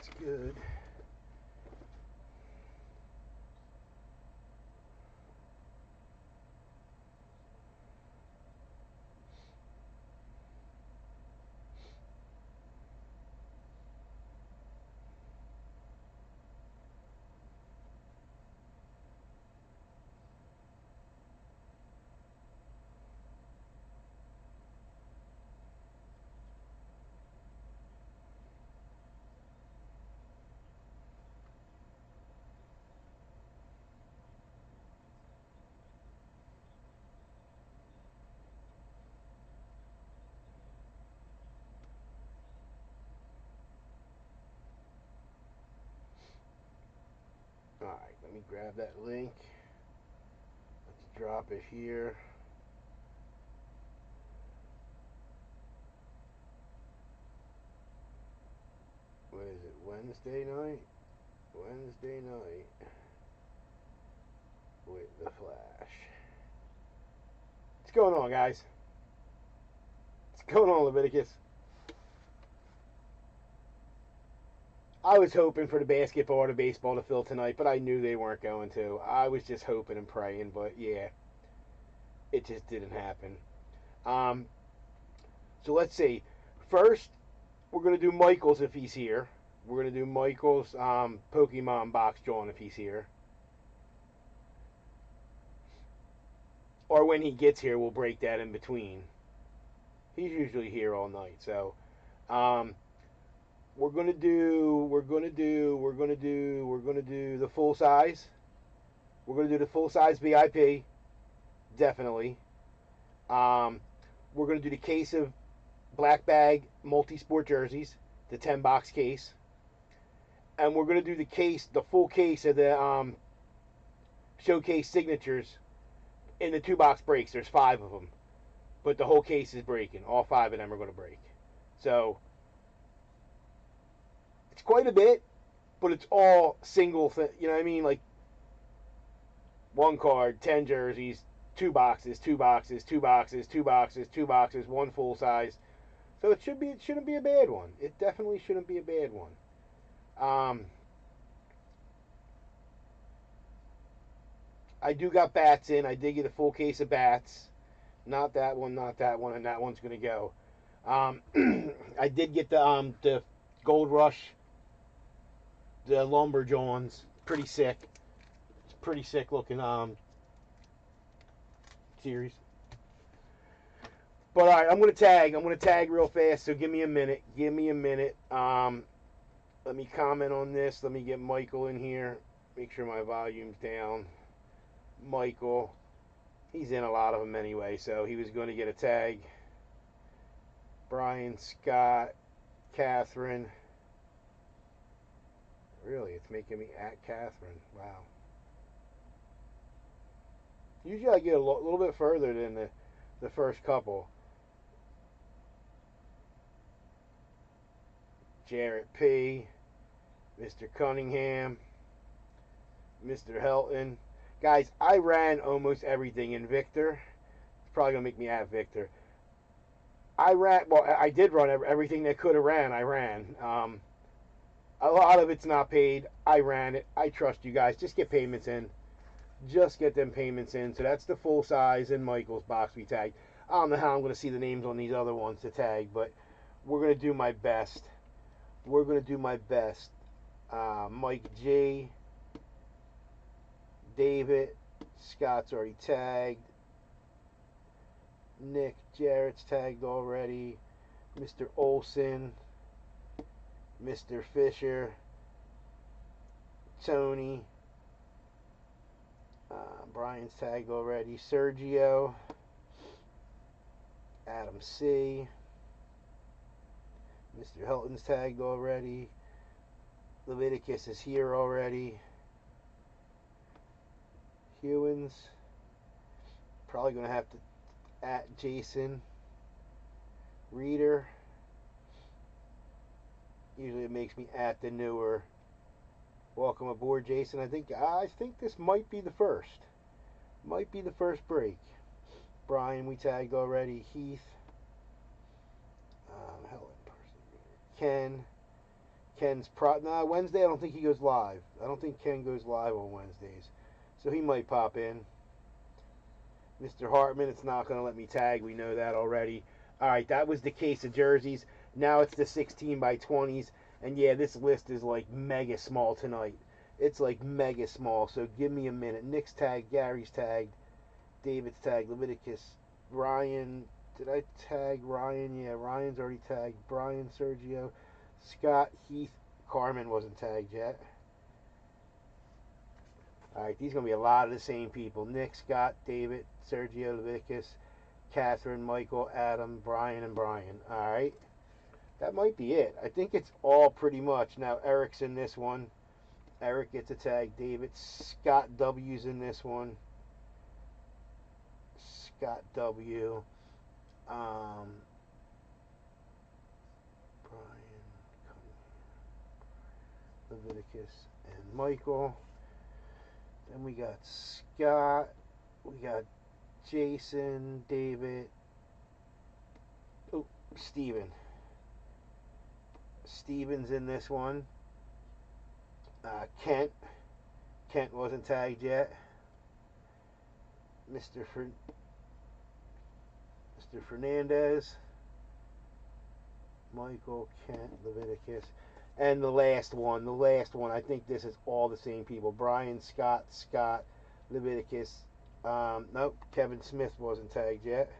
That's good. Alright, let me grab that link. Let's drop it here. What is it? Wednesday night? Wednesday night with the Flash. What's going on, guys? What's going on, Leviticus? I was hoping for the basketball or the baseball to fill tonight, but I knew they weren't going to. I was just hoping and praying, but yeah, it just didn't happen. Um, so let's see. First, we're going to do Michael's if he's here. We're going to do Michael's Pokemon box drawing if he's here. Or when he gets here, we'll break that in between. He's usually here all night, so um, we're gonna do the full size. We're gonna do the full size VIP, definitely. Um, we're gonna do the case of black bag multi sport jerseys, the 10 box case, and we're gonna do the full case of the showcase signatures in the 2 box breaks. There's 5 of them, but the whole case is breaking. All 5 of them are gonna break. So it's quite a bit, but it's all single. You know what I mean? Like 1 card, 10 jerseys, 2 boxes, 2 boxes, 2 boxes, 2 boxes, 2 boxes, 1 full size. So it shouldn't be a bad one. It definitely shouldn't be a bad one. I do got bats in. I did get a full case of bats. Not that one, not that one, and that one's gonna go. Um, I did get the Gold Rush, the Lumberjawns. Pretty sick. It's pretty sick looking series. But all right, I'm gonna tag. I'm gonna tag real fast. So give me a minute. Give me a minute. Let me comment on this. Let me get Michael in here. Make sure my volume's down. Michael, he's in a lot of them anyway, so he was going to get a tag. Brian, Scott, Catherine. Really, it's making me at Catherine. Wow. Usually I get a little bit further than the first couple. Jarrett P, Mr. Cunningham, Mr. Helton. Guys, I ran almost everything in Victor. It's probably going to make me at Victor. I did run everything that could have ran. I ran. A lot of it's not paid. I ran it. I trust you guys. Just get payments in. Just get them payments in. So that's the full size in Michael's box we tagged. I don't know how I'm going to see the names on these other ones to tag, but we're going to do my best. We're going to do my best. Mike G, David, Scott's already tagged. Nick Jarrett's tagged already. Mr. Olson, Mr. Fisher, Tony. Brian's tagged already. Sergio, Adam C. Mr. Hilton's tagged already. Leviticus is here already. Hewins. Probably going to have to at Jason. Reader. Usually it makes me at the newer. Welcome aboard, Jason. I think this might be the first. Might be the first break. Brian, we tagged already. Heath. Helen. Ken. Nah, Wednesday I don't think he goes live. I don't think Ken goes live on Wednesdays. So he might pop in. Mr. Hartman, it's not going to let me tag. We know that already. All right, that was the case of jerseys. Now it's the 16 by 20s. And yeah, this list is like mega small tonight. It's like mega small. So give me a minute. Nick's tagged. Gary's tagged. David's tagged. Leviticus. Ryan. Did I tag Ryan? Yeah, Ryan's already tagged. Brian, Sergio. Scott, Heath. Carmen wasn't tagged yet. All right, these are going to be a lot of the same people. Nick, Scott, David, Sergio, Leviticus, Catherine, Michael, Adam, Brian, and Brian. All right. That might be it. I think it's all pretty much. Now, Eric's in this one. Eric gets a tag. David. Scott W's in this one. Scott W. Brian. Leviticus and Michael. Then we got Scott. We got Jason, David. Oh, Steven. Steven's in this one. Kent. Kent wasn't tagged yet. Mr. Fernandez. Michael, Kent, Leviticus. And the last one, I think this is all the same people. Brian, Scott, Leviticus. Nope, Kevin Smith wasn't tagged yet.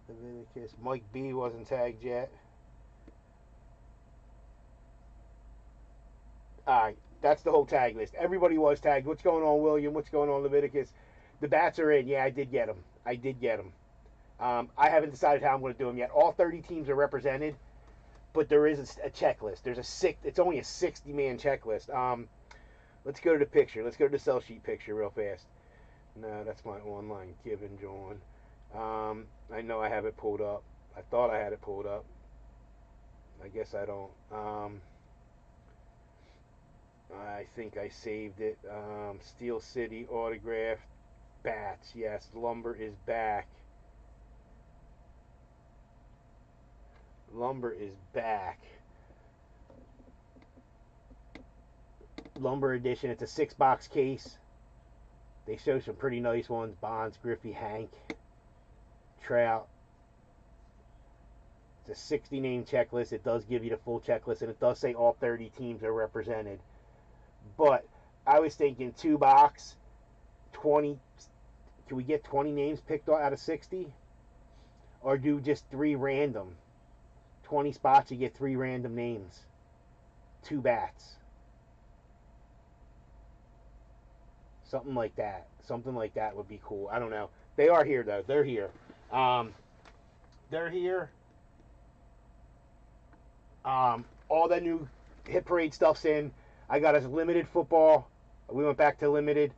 Leviticus. Mike B wasn't tagged yet. Alright, that's the whole tag list. Everybody was tagged. What's going on, William? What's going on, Leviticus? The bats are in. Yeah, I did get them. I haven't decided how I'm going to do them yet. All 30 teams are represented, but there is a checklist. It's only a 60-man checklist. Let's go to the picture. Let's go to the sell sheet picture real fast. No, that's my online. Given John. I know I have it pulled up. I thought I had it pulled up. I guess I don't. I think I saved it. Steel City autograph bats. Yes, Lumber is back. Lumber edition. It's a 6-box case. They show some pretty nice ones. Bonds, Griffey, Hank, Trout. It's a 60-name checklist. It does give you the full checklist, and it does say all 30 teams are represented. But I was thinking 2-box, 20. Can we get 20 names picked out of 60? Or do just 3 random? 20 spots, you get 3 random names. 2 bats. Something like that would be cool. I don't know. They are here, though. They're here. All that new Hit Parade stuff's in. I got us limited football. We went back to limited.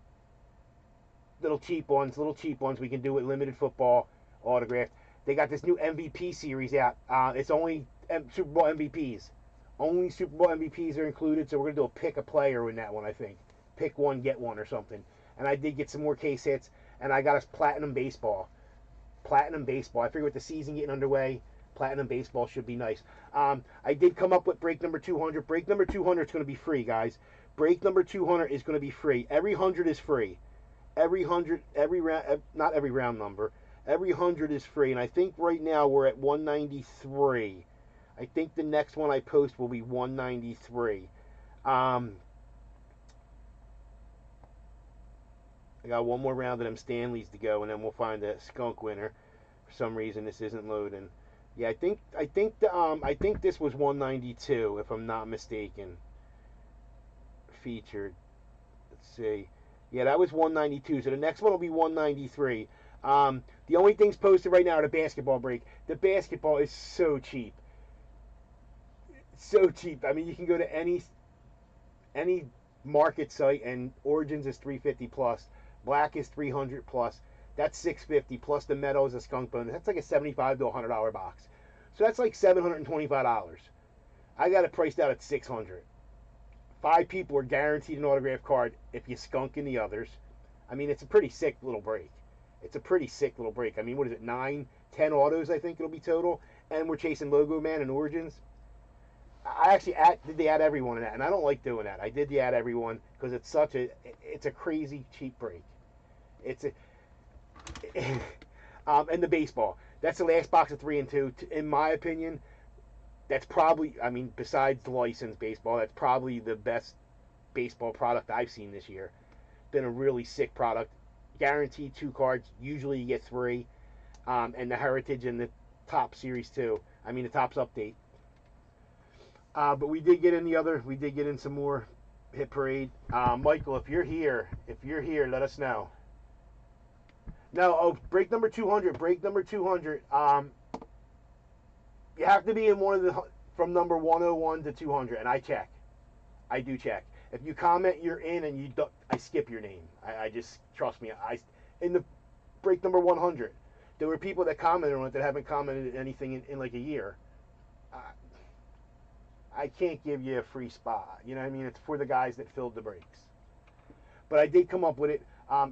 Little cheap ones we can do with limited football autographed. They got this new MVP series out. It's only Super Bowl MVPs. Only Super Bowl MVPs are included, so we're going to do a pick a player in that one, I think. Pick one, get one or something. And I did get some more case hits, and I got us Platinum Baseball. I figure with the season getting underway, Platinum Baseball should be nice. I did come up with break number 200. Break number 200 is going to be free, guys. Break number 200 is going to be free. Every 100 is free. Every round, not every round number. Every 100 is free, and I think right now we're at 193. I think the next one I post will be 193. I got one more round of them Stanleys to go, and then we'll find a skunk winner. For some reason, this isn't loading. Yeah, I think this was 192, if I'm not mistaken. Featured. Let's see. Yeah, that was 192. So the next one will be 193. The only things posted right now are the basketball break. The basketball is so cheap. So cheap. I mean, you can go to any market site, and Origins is $350 plus. Black is $300 plus. That's $650 plus the Meadow is a skunk bonus. That's like a $75 to $100 box. So that's like $725. I got it priced out at $600. 5 people are guaranteed an autograph card if you skunk in the others. I mean, it's a pretty sick little break. I mean, what is it, 9, 10 autos I think it'll be total. and we're chasing Logo Man and Origins, I actually did the add everyone in that, and I don't like doing that. I did the add everyone because it's a crazy cheap break. It's a and the baseball. That's the last box of 3 and 2. In my opinion, that's probably, I mean, besides the licensed baseball, that's probably the best baseball product I've seen this year. Been a really sick product. Guaranteed 2 cards. Usually you get 3. And the Heritage and the Top Series 2. I mean, the Topps Update. But we did get in some more Hit Parade. Michael, if you're here, let us know. No, break number 200. Break number 200. You have to be in one of the from number 101 to 200, and I check. I do check. If you comment, you're in, and you don't, I skip your name. I just trust me. In the break number 100, there were people that commented on it that haven't commented anything in like a year. I can't give you a free spot. You know what I mean? It's for the guys that filled the breaks. But I did come up with it.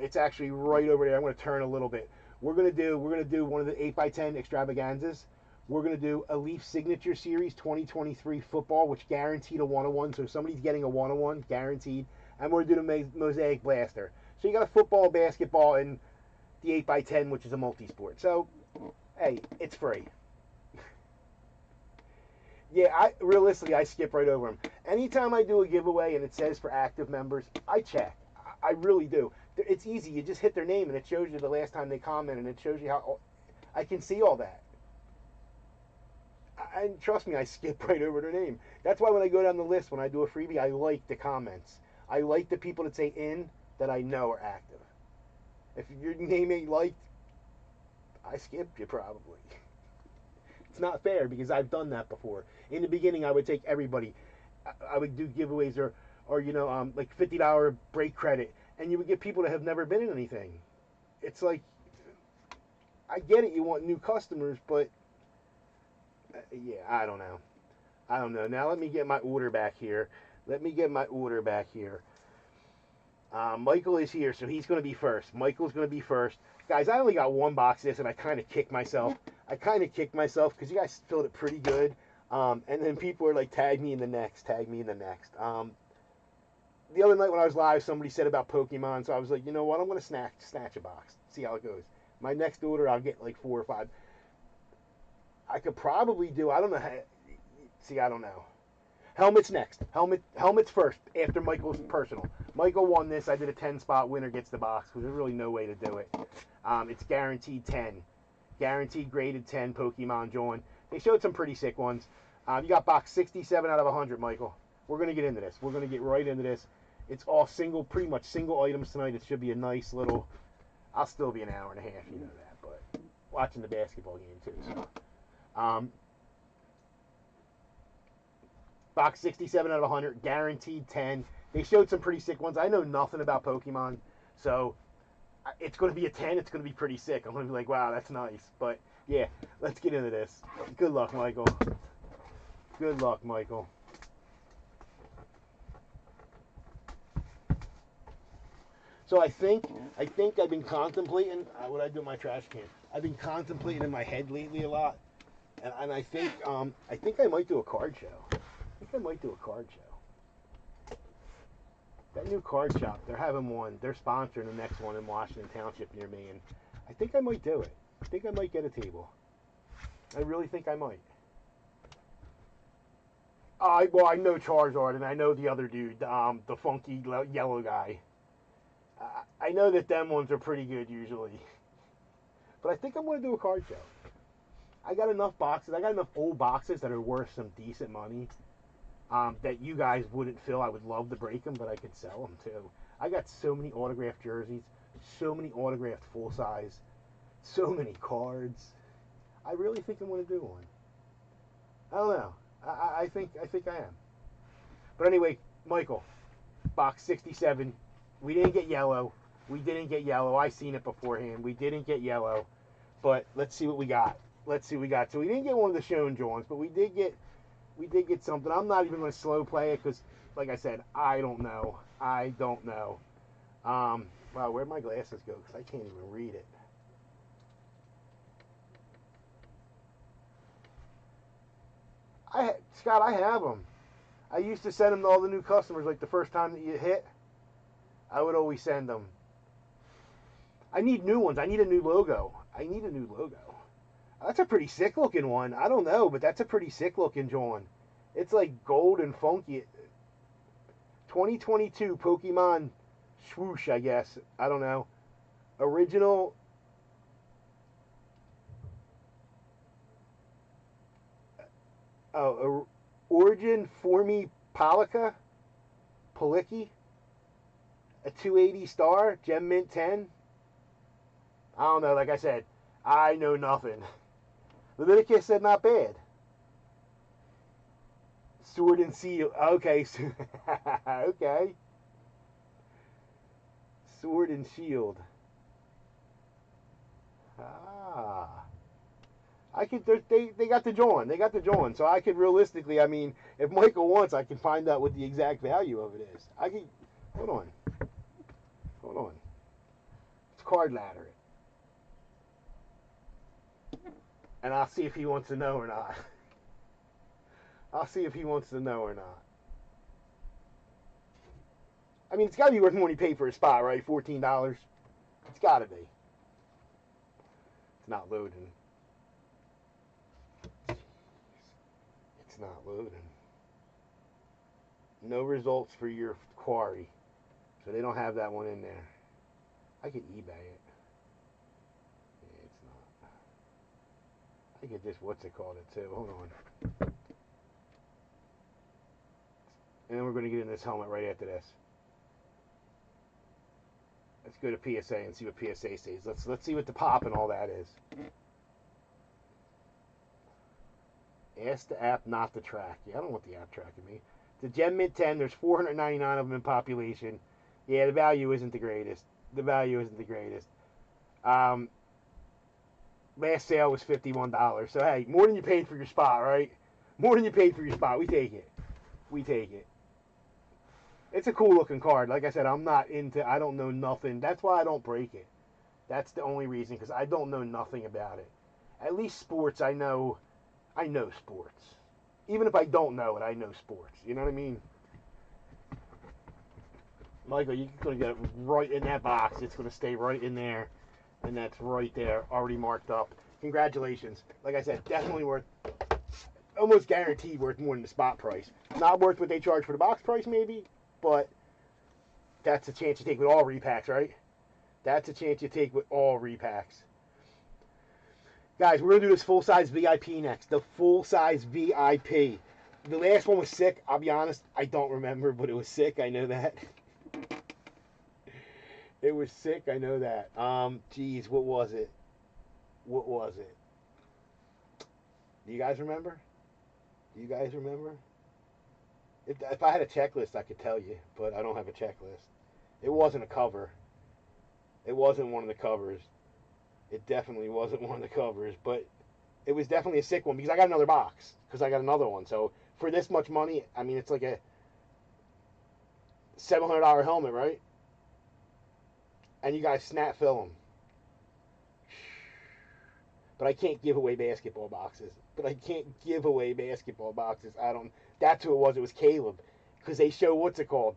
It's actually right over there. I'm going to turn a little bit. We're going to do one of the 8x10 extravaganzas. We're going to do a Leaf Signature Series 2023 football, which guaranteed a 101. So if somebody's getting a 101, guaranteed. And we're going to do the Mosaic Blaster. So you got a football, basketball, and the 8x10, which is a multi-sport. So, hey, it's free. Yeah, realistically, I skip right over them. Anytime I do a giveaway and it says for active members, I check. I really do. It's easy. You just hit their name and it shows you the last time they commented, and it shows you how I can see all that. And trust me, I skip right over their name. That's why when I go down the list, when I do a freebie, I like the comments. I like the people that say in that I know are active. If your name ain't liked, I skipped you probably. It's not fair because I've done that before. In the beginning, I would take everybody. I would do giveaways or like $50 break credit, and you would get people that have never been in anything. It's like, I get it, you want new customers, but yeah, I don't know. Now let me get my order back here. Michael is here, so he's going to be first. Michael's going to be first. Guys, I only got one box of this, and I kind of kicked myself. Because you guys filled it pretty good. And then people are like, tag me in the next. The other night when I was live, somebody said about Pokemon, so I was like, you know what, I'm going to snatch a box. See how it goes. My next order, I'll get like 4 or 5. I could probably do, I don't know. I don't know. Helmets next. Helmets first, after Michael's personal. Michael won this. I did a 10-spot. Winner gets the box, because there's really no way to do it. It's guaranteed 10. Guaranteed graded 10 Pokemon John. They showed some pretty sick ones. You got box 67 out of 100, Michael. We're going to get into this. We're going to get right into this. It's all pretty much single items tonight. It should be a nice little... I'll still be an hour and a half, you know that, but watching the basketball game too. So, box 67 out of 100, guaranteed 10. They showed some pretty sick ones. I know nothing about Pokemon, so it's going to be a 10. It's going to be pretty sick. I'm going to be like, wow, that's nice. But, yeah, let's get into this. Good luck, Michael. Good luck, Michael. So I think I've been contemplating, what I do with my trash can. I've been contemplating in my head lately a lot. And I think I might do a card show. That new card shop, they're having one. They're sponsoring the next one in Washington Township near me, and I think I might do it. I think I might get a table. I really think I might. I know Charizard, and I know the other dude, the funky yellow guy. I know that them ones are pretty good usually. But I think I'm going to do a card show. I got enough boxes. I got enough old boxes that are worth some decent money. That you guys wouldn't fill. I would love to break them, but I could sell them too. I got so many autographed jerseys, so many autographed full size, so many cards. I really think I'm going to do one. I don't know. I think I am. But anyway, Michael, box 67. We didn't get yellow. I seen it beforehand. We didn't get yellow. But let's see what we got. So we didn't get one of the Shown Johns, but we did get something. I'm not even going to slow play it because, like I said, I don't know. Wow, where'd my glasses go? Because I can't even read it. Scott, I have them. I used to send them to all the new customers. Like the first time that you hit, I would always send them. I need new ones. I need a new logo. I need a new logo. That's a pretty sick looking one. I don't know, but that's a pretty sick looking John. It's like gold and funky. 2022 Pokemon swoosh, I guess. I don't know. Original. Oh, Origin Formi Palika. Paliki. A 280 star. Gem Mint 10. I don't know. Like I said, I know nothing. Leviticus said not bad. Sword and Shield. Okay. Okay. Sword and Shield. Ah. I could. They got the John. They got the John. So I could realistically. I mean, if Michael wants, I can find out what the exact value of it is. I can. Hold on. Hold on. It's card ladder it. And I'll see if he wants to know or not. I'll see if he wants to know or not. I mean, it's got to be worth more than he paid for a spot, right? $14. It's got to be. It's not loading. It's not loading. No results for your quarry. So they don't have that one in there. I could eBay it. Yeah, it's not. I could just, what's it called it too? Hold on. And then we're going to get in this helmet right after this. Let's go to PSA and see what PSA says. Let's see what the pop and all that is. Ask the app not to track. Yeah, I don't want the app tracking me. The Gem Mint 10, there's 499 of them in population. Yeah, the value isn't the greatest. The value isn't the greatest. Last sale was $51. So, hey, more than you paid for your spot, right? More than you paid for your spot. We take it. We take it. It's a cool looking card. Like I said, I don't know nothing. That's why I don't break it. That's the only reason, because I don't know nothing about it. At least sports, I know sports. Even if I don't know it, I know sports. You know what I mean? Michael, you're going to get it right in that box. It's going to stay right in there. And that's right there, already marked up. Congratulations. Like I said, definitely worth, almost guaranteed worth more than the spot price. Not worth what they charge for the box price, maybe, but that's a chance you take with all repacks, right? That's a chance you take with all repacks. Guys, we're going to do this full-size VIP next. The full-size VIP. The last one was sick. I'll be honest, I don't remember, but it was sick. I know that. It was sick. I know that. Geez, what was it? What was it? Do you guys remember? Do you guys remember? If I had a checklist, I could tell you, but I don't have a checklist. It wasn't a cover. It wasn't one of the covers. It definitely wasn't one of the covers, but it was definitely a sick one because I got another box because I got another one. So for this much money, I mean, it's like a $700 helmet, right? And you guys snap fill them. But I can't give away basketball boxes. I don't. That's who it was. It was Caleb, because they show what's it called,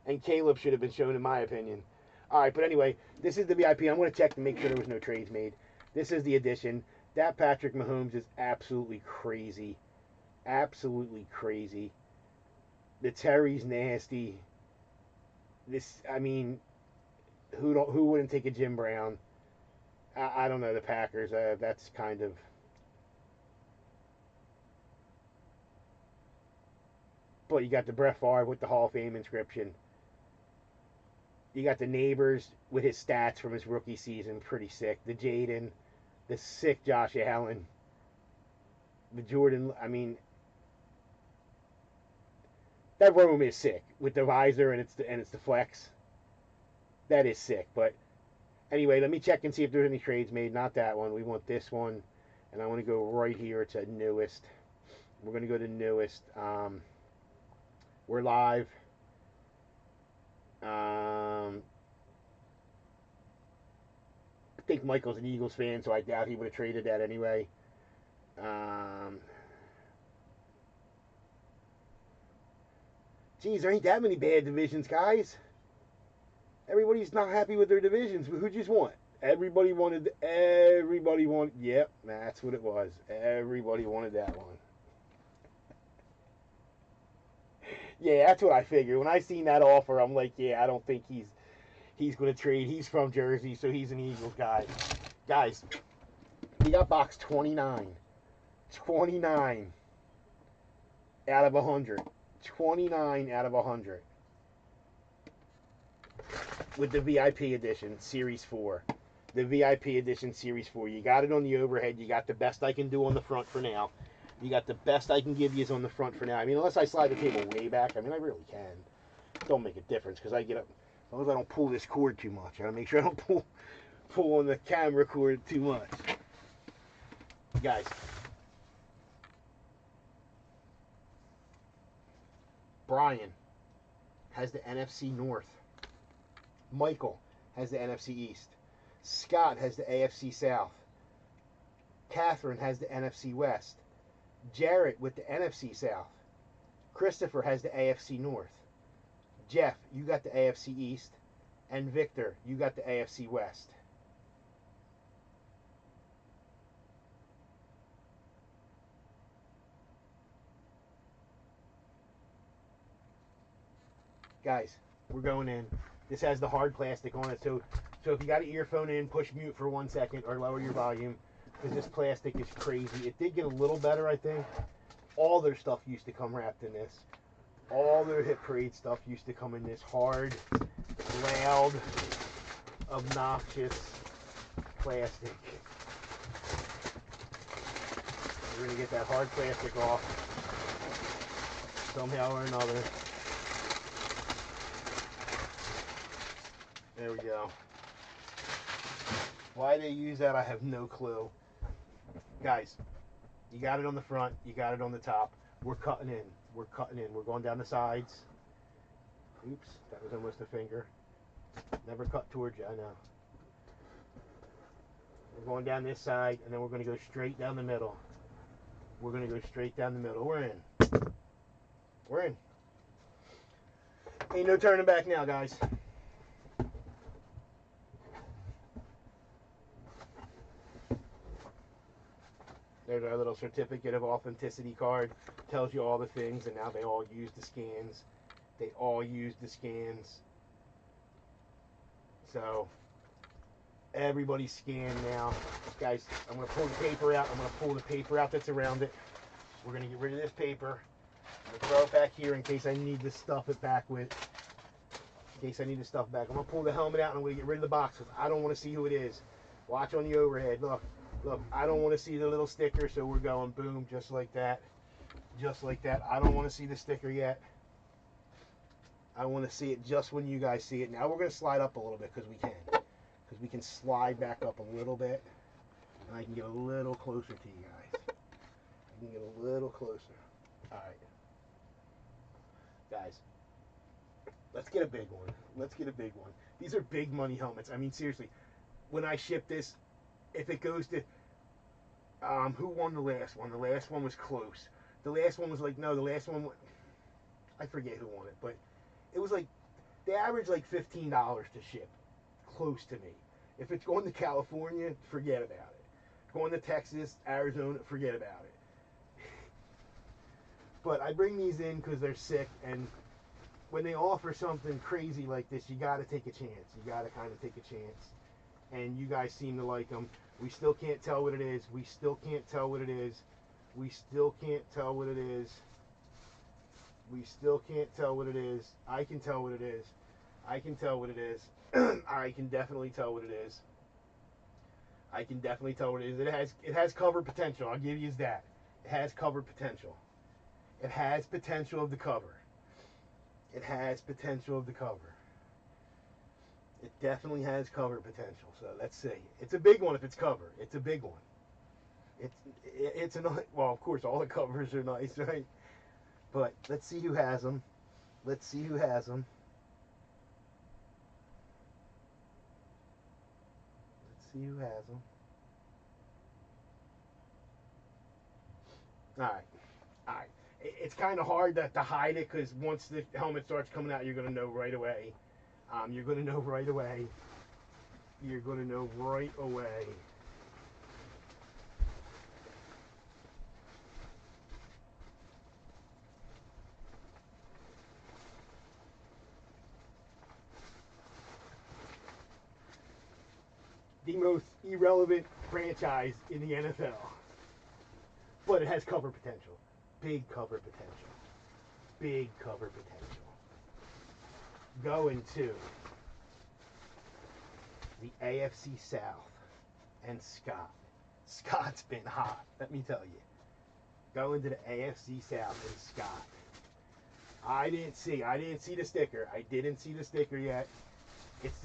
and Caleb should have been shown, in my opinion. All right, but anyway, this is the VIP. I'm going to check to make sure there was no trades made. This is the edition. That Patrick Mahomes is absolutely crazy. Absolutely crazy. The Terry's nasty. This, I mean, who wouldn't take a Jim Brown? I don't know, the Packers. That's kind of. But you got the Brett Favre with the Hall of Fame inscription. You got the Neighbors with his stats from his rookie season, pretty sick. The Jaden, the sick Josh Allen, the Jordan. I mean, that room is sick with the visor and it's the flex. That is sick. But anyway, let me check and see if there's any trades made. Not that one. We want this one, and I want to go right here to newest. We're gonna go to newest. We're live. I think Michael's an Eagles fan, so I doubt he would have traded that anyway. Geez, there ain't that many bad divisions, guys. Everybody's not happy with their divisions. But who just want? Everybody wanted. Yep, that's what it was. Everybody wanted that one. Yeah, that's what I figured. When I seen that offer, I'm like, yeah, I don't think he's going to trade. He's from Jersey, so he's an Eagles guy. Guys, we got box 29. 29 out of 100. 29 out of 100. With the VIP edition, Series 4. The VIP edition, Series 4. You got it on the overhead. You got the best I can do on the front for now. You got the best I can give you is on the front for now. I mean, unless I slide the table way back. I mean, I really can. It don't make a difference because I get up. As long as I don't pull this cord too much. I gotta make sure I don't pull on the camera cord too much. Guys. Brian has the NFC North. Michael has the NFC East. Scott has the AFC South. Catherine has the NFC West. Jarrett with the NFC South. Christopher has the AFC North. Jeff, you got the AFC East. And Victor, you got the AFC West. Guys, we're going in. This has the hard plastic on it, so if you got an earphone in, push mute for 1 second or lower your volume because this plastic is crazy. It did get a little better, I think. All their stuff used to come wrapped in this. All their Hit Parade stuff used to come in this hard, loud, obnoxious plastic. We're going to get that hard plastic off somehow or another. There we go. Why they use that, I have no clue. Guys, you got it on the front. You got it on the top. We're cutting in. We're cutting in. We're going down the sides. Oops, that was almost a finger. Never cut towards you, I know. We're going down this side, and then we're going to go straight down the middle. We're going to go straight down the middle. We're in. We're in. Ain't no turning back now, guys. There's our little certificate of authenticity card. Tells you all the things, and now they all use the scans. They all use the scans. So, everybody's scanned now. Guys, I'm going to pull the paper out. I'm going to pull the paper out that's around it. We're going to get rid of this paper. I'm going to throw it back here in case I need to stuff it back with. In case I need to stuff back. I'm going to pull the helmet out and I'm going to get rid of the box because I don't want to see who it is. Watch on the overhead. Look, I don't want to see the little sticker, so we're going boom, just like that. Just like that. I don't want to see the sticker yet. I want to see it just when you guys see it. Now we're going to slide up a little bit because we can. Because we can slide back up a little bit. And I can get a little closer to you guys. I can get a little closer. Alright. Guys. Let's get a big one. Let's get a big one. These are big money helmets. I mean, seriously. When I ship this, if it goes to... who won the last one? The last one was close. The last one was like... No, the last one... I forget who won it, but... It was like... They averaged like $15 to ship. Close to me. If it's going to California, forget about it. Going to Texas, Arizona, forget about it. But I bring these in because they're sick, and when they offer something crazy like this, you got to take a chance. You got to kind of take a chance. And you guys seem to like them. We still can't tell what it is. We still can't tell what it is. We still can't tell what it is. We still can't tell what it is. I can tell what it is. I can tell what it is. I can definitely tell what it is. I can definitely tell what it is. It has cover potential. I'll give you that. It has cover potential. It has potential of the cover. It has potential of the cover. It definitely has cover potential. So let's see. It's a big one if it's cover. It's a big one. It's a well, of course all the covers are nice, right? But let's see who has them. Let's see who has them. Let's see who has them. All right. All right. It's kind of hard to hide it because once the helmet starts coming out, you're going to know right away. You're going to know right away. You're going to know right away. The most irrelevant franchise in the NFL. But it has cover potential. Big cover potential. Big cover potential. Going to the AFC South and Scott. Scott's been hot, let me tell you. Going to the AFC South and Scott. I didn't see the sticker. I didn't see the sticker yet. It's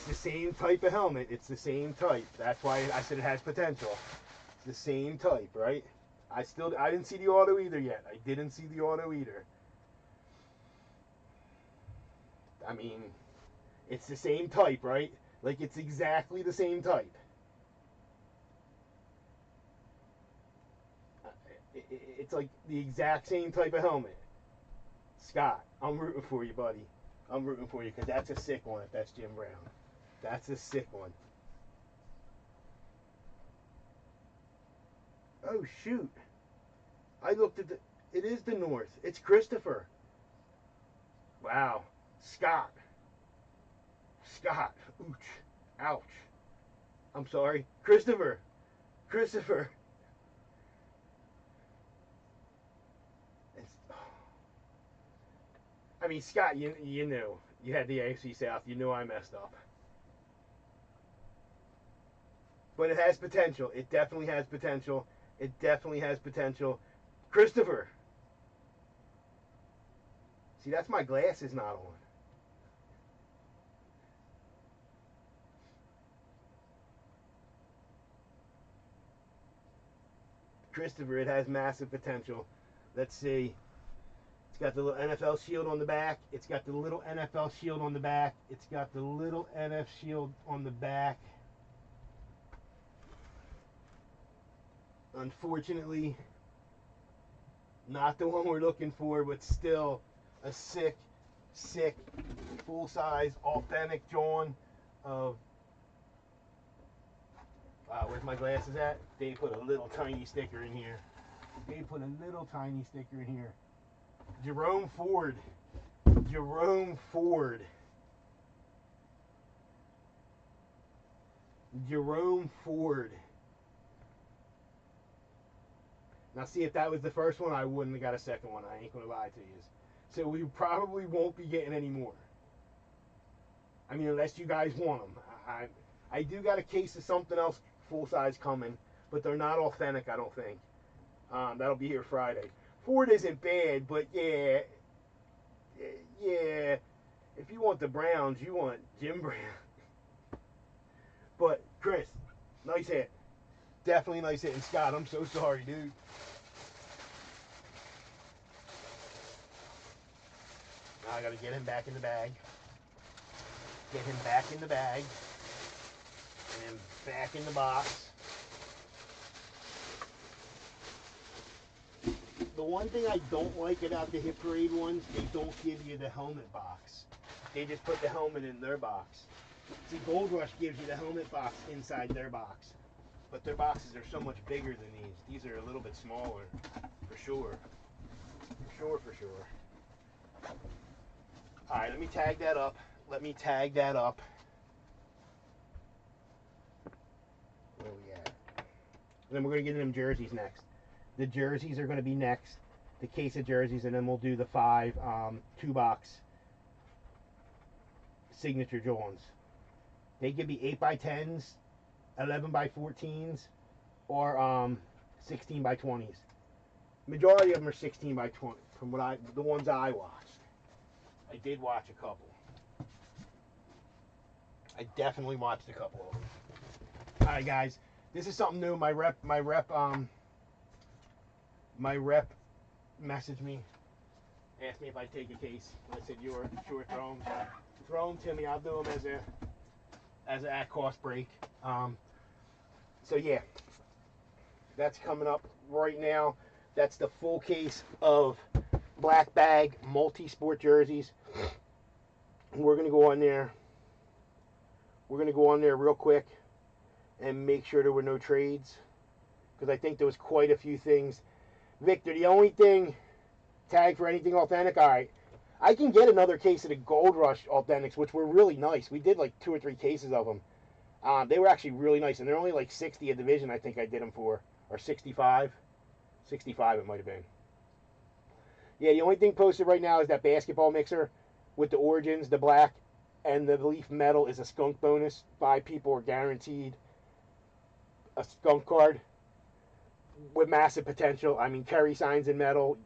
the same type of helmet. It's the same type. That's why I said it has potential. It's the same type, right? I didn't see the auto either yet. I didn't see the auto either. I mean, it's the same type, right? Like, it's exactly the same type. It's like the exact same type of helmet. Scott, I'm rooting for you, buddy. I'm rooting for you because that's a sick one if that's Jim Brown. That's a sick one. Oh, shoot. I looked at it is the North. It's Christopher. Wow. Scott. Scott. Ouch. Ouch. I'm sorry. Christopher. Christopher. I mean, Scott, you knew. You had the AFC South. You knew I messed up. But it has potential. It definitely has potential. It definitely has potential. Christopher. See, that's my glasses not on. Christopher, it has massive potential. Let's see. It's got the little NFL shield on the back. It's got the little NFL shield on the back. It's got the little NFL shield on the back. Unfortunately, not the one we're looking for, but still a sick, full-size, authentic John of... where's my glasses at? They put a little tiny sticker in here. They put a little tiny sticker in here. Jerome Ford. Jerome Ford. Jerome Ford. Now, see, if that was the first one, I wouldn't have got a second one. I ain't going to lie to you. So we probably won't be getting any more. I mean, unless you guys want them. I do got a case of something else full-size coming, but they're not authentic, I don't think. That'll be here Friday. Ford isn't bad, but yeah. If you want the Browns, you want Jim Brown. But, Chris, nice hit. Definitely nice hit. And Scott, I'm so sorry, dude. Now I got to get him back in the bag. Get him back in the bag. And then back in the box. The one thing I don't like about the Hit Parade ones, they don't give you the helmet box. They just put the helmet in their box. See, Gold Rush gives you the helmet box inside their box. But their boxes are so much bigger than these. These are a little bit smaller, for sure. For sure. Alright, let me tag that up. Where we at? Then we're going to get them jerseys next. The jerseys are going to be next. The case of jerseys, and then we'll do the 5 2-box signature Johns. They could be 8x10s, 11x14s, or 16x20s. Majority of them are 16x20 from the ones I watched. I did watch a couple. I definitely watched a couple of them. All right, guys, this is something new. My rep messaged me, asked me if I'd take a case. I said, "Sure, throw them to me. I'll do them as an at-cost break." So yeah, that's coming up right now. That's the full case of black bag multi-sport jerseys. We're going to go on there. We're going to go on there real quick and make sure there were no trades, because I think there was quite a few things. Victor, the only thing tagged for anything authentic, all right. I can get another case of the Gold Rush Authentics, which were really nice. We did like 2 or 3 cases of them. They were actually really nice, and they're only like 60 a division, I think I did them for, or 65. 65 it might have been. Yeah, the only thing posted right now is that basketball mixer with the Origins, the black, and the Leaf metal is a skunk bonus. 5 people are guaranteed a skunk card with massive potential. I mean, Kerry signs in metal,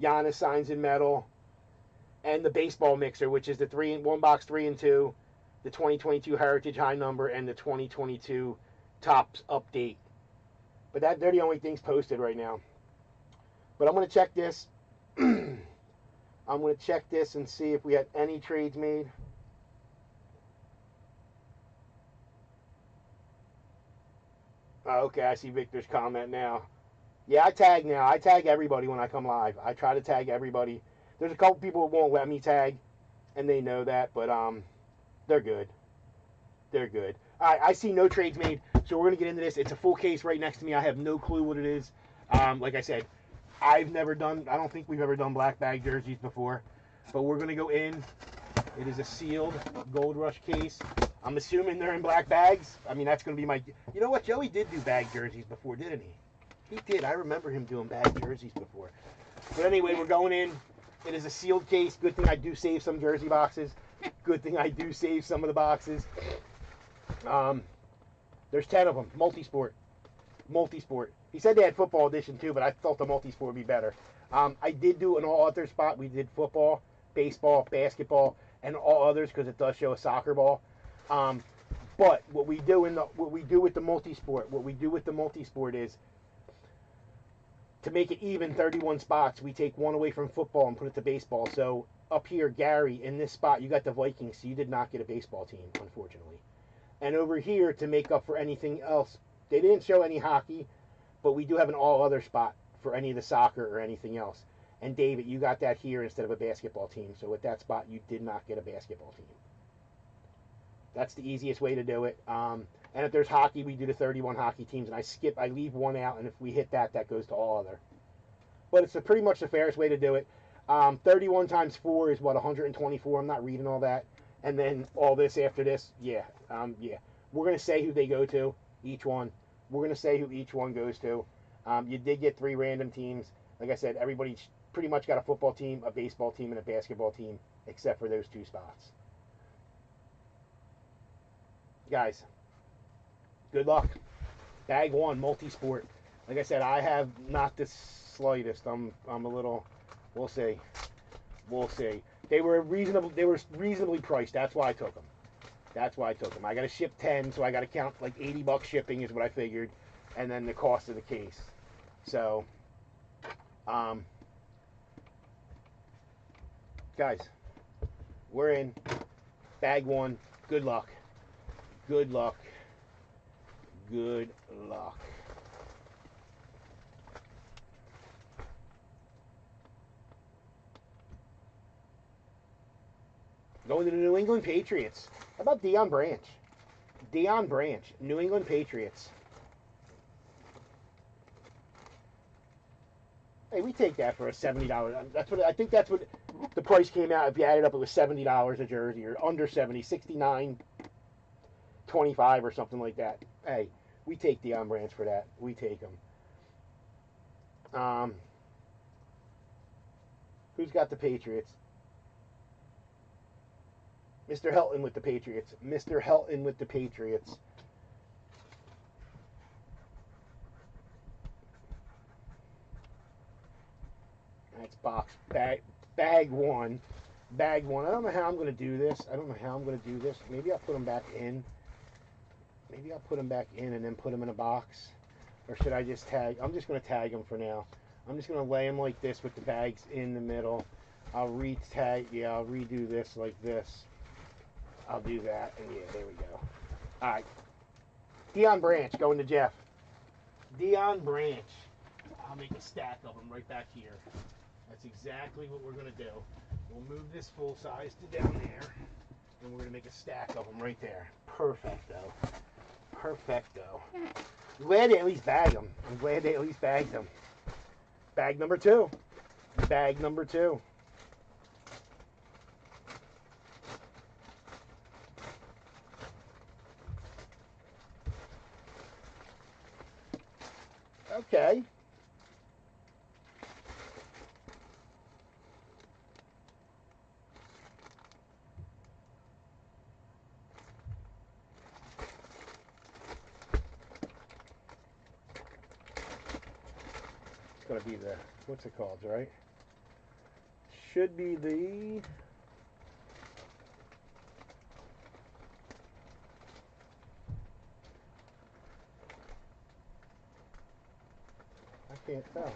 Giannis signs in metal, and the baseball mixer, which is the 1 box 3 and 2, the 2022 Heritage High number, and the 2022 Topps update. But they're the only things posted right now. But I'm going to check this. I'm going to check this and see if we had any trades made. Okay, I see Victor's comment now. Yeah, I tag now. I tag everybody when I come live. I try to tag everybody. There's a couple people who won't let me tag, and they know that, but they're good. They're good. All right, I see no trades made, so we're going to get into this. It's a full case right next to me. I have no clue what it is. Like I said, I don't think we've ever done black bag jerseys before, but we're going to go in. It is a sealed Gold Rush case. I'm assuming they're in black bags. I mean, that's going to be my... You know what? Joey did do bag jerseys before, didn't he? He did. I remember him doing bag jerseys before. But anyway, we're going in. It is a sealed case. Good thing I do save some jersey boxes. Good thing I do save some of the boxes. There's 10 of them. Multi-sport. Multi-sport. He said they had football edition too, but I thought the multi-sport would be better. I did do an all other spot. We did football, baseball, basketball, and all others because it does show a soccer ball. But what we do with the multi-sport is to make it even 31 spots. We take one away from football and put it to baseball. So up here, Gary, in this spot, you got the Vikings, so you did not get a baseball team, unfortunately. And over here, to make up for anything else, they didn't show any hockey, but we do have an all other spot for any of the soccer or anything else. And David, you got that here instead of a basketball team. So with that spot, you did not get a basketball team. That's the easiest way to do it. And if there's hockey, we do the 31 hockey teams, and I leave one out, and if we hit that, that goes to all other. But it's pretty much the fairest way to do it. 31 times 4 is what, 124. I'm not reading all that. And then all this after this, yeah. We're going to say who they go to, each one. We're going to say who each one goes to. You did get 3 random teams. Like I said, everybody pretty much got a football team, a baseball team, and a basketball team, except for those 2 spots. Guys, good luck. Bag 1, multi-sport. Like I said, I have not the slightest. I'm a little. We'll see. We'll see. They were reasonable. They were reasonably priced. That's why I took them. I got to ship 10, so I got to count like $80 shipping is what I figured, and then the cost of the case. So, guys, we're in. Bag 1. Good luck. Good luck. Good luck. Going to the New England Patriots. How about Deion Branch? Deion Branch, New England Patriots. Hey, we take that for a $70. I think that's what the price came out. If you added up, it was $70 a jersey, or under 70, 69.25 or something like that. Hey, we take Deion Branch for that. We take him. Who's got the Patriots? Mr. Helton with the Patriots. Mr. Helton with the Patriots. That's bag 1. Bag 1. I don't know how I'm going to do this. Maybe I'll put them back in. And then put them in a box. Or should I just tag? I'm just going to tag them for now. I'm just going to lay them like this with the bags in the middle. I'll redo this like this. I'll do that. And yeah, there we go. All right. Deion Branch going to Jeff. Deion Branch. I'll make a stack of them right back here. That's exactly what we're going to do. We'll move this full size to down there, and we're going to make a stack of them right there. Perfecto. Perfecto. I'm glad they at least bagged them. I'm glad they at least bagged them. Bag number 2. Bag number 2. Okay. It's going to be the, what's it called, right? Should be the, I can't tell.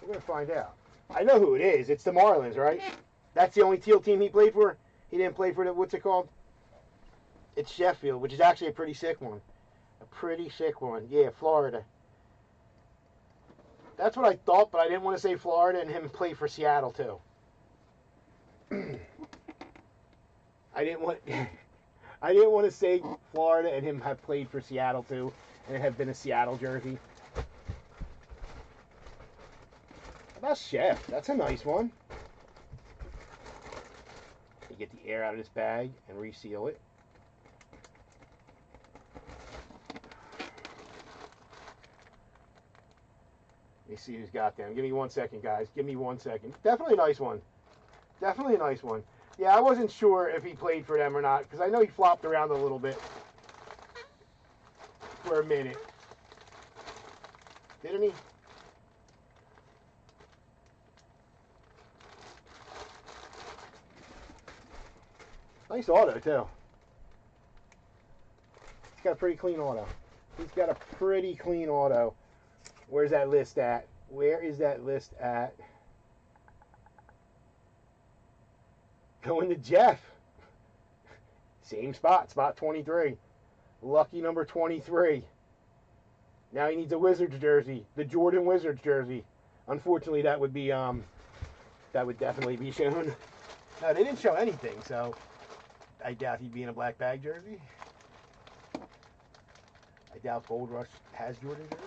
We're going to find out. I know who it is. It's the Marlins, right? That's the only teal team he played for? He didn't play for the, what's it called? It's Sheffield, which is actually a pretty sick one. A pretty sick one. Yeah, Florida. That's what I thought, but I didn't want to say Florida and him play for Seattle, too. I didn't want to say Florida and him have played for Seattle, too, and it have been a Seattle jersey. How about Chef? That's a nice one. You get the air out of this bag and reseal it. Let me see who's got them. Give me 1 second, guys. Give me 1 second. Definitely a nice one. Definitely a nice one. Yeah, I wasn't sure if he played for them or not, because I know he flopped around a little bit for a minute. Didn't he? Nice auto, too. He's got a pretty clean auto. He's got a pretty clean auto. Where's that list at? Where is that list at? Going to Jeff. Same spot, spot 23. Lucky number 23. Now he needs a Wizards jersey, the Jordan Wizards jersey. Unfortunately, that would definitely be shown. No, they didn't show anything, so I doubt he'd be in a black bag jersey. I doubt Gold Rush has Jordan jersey.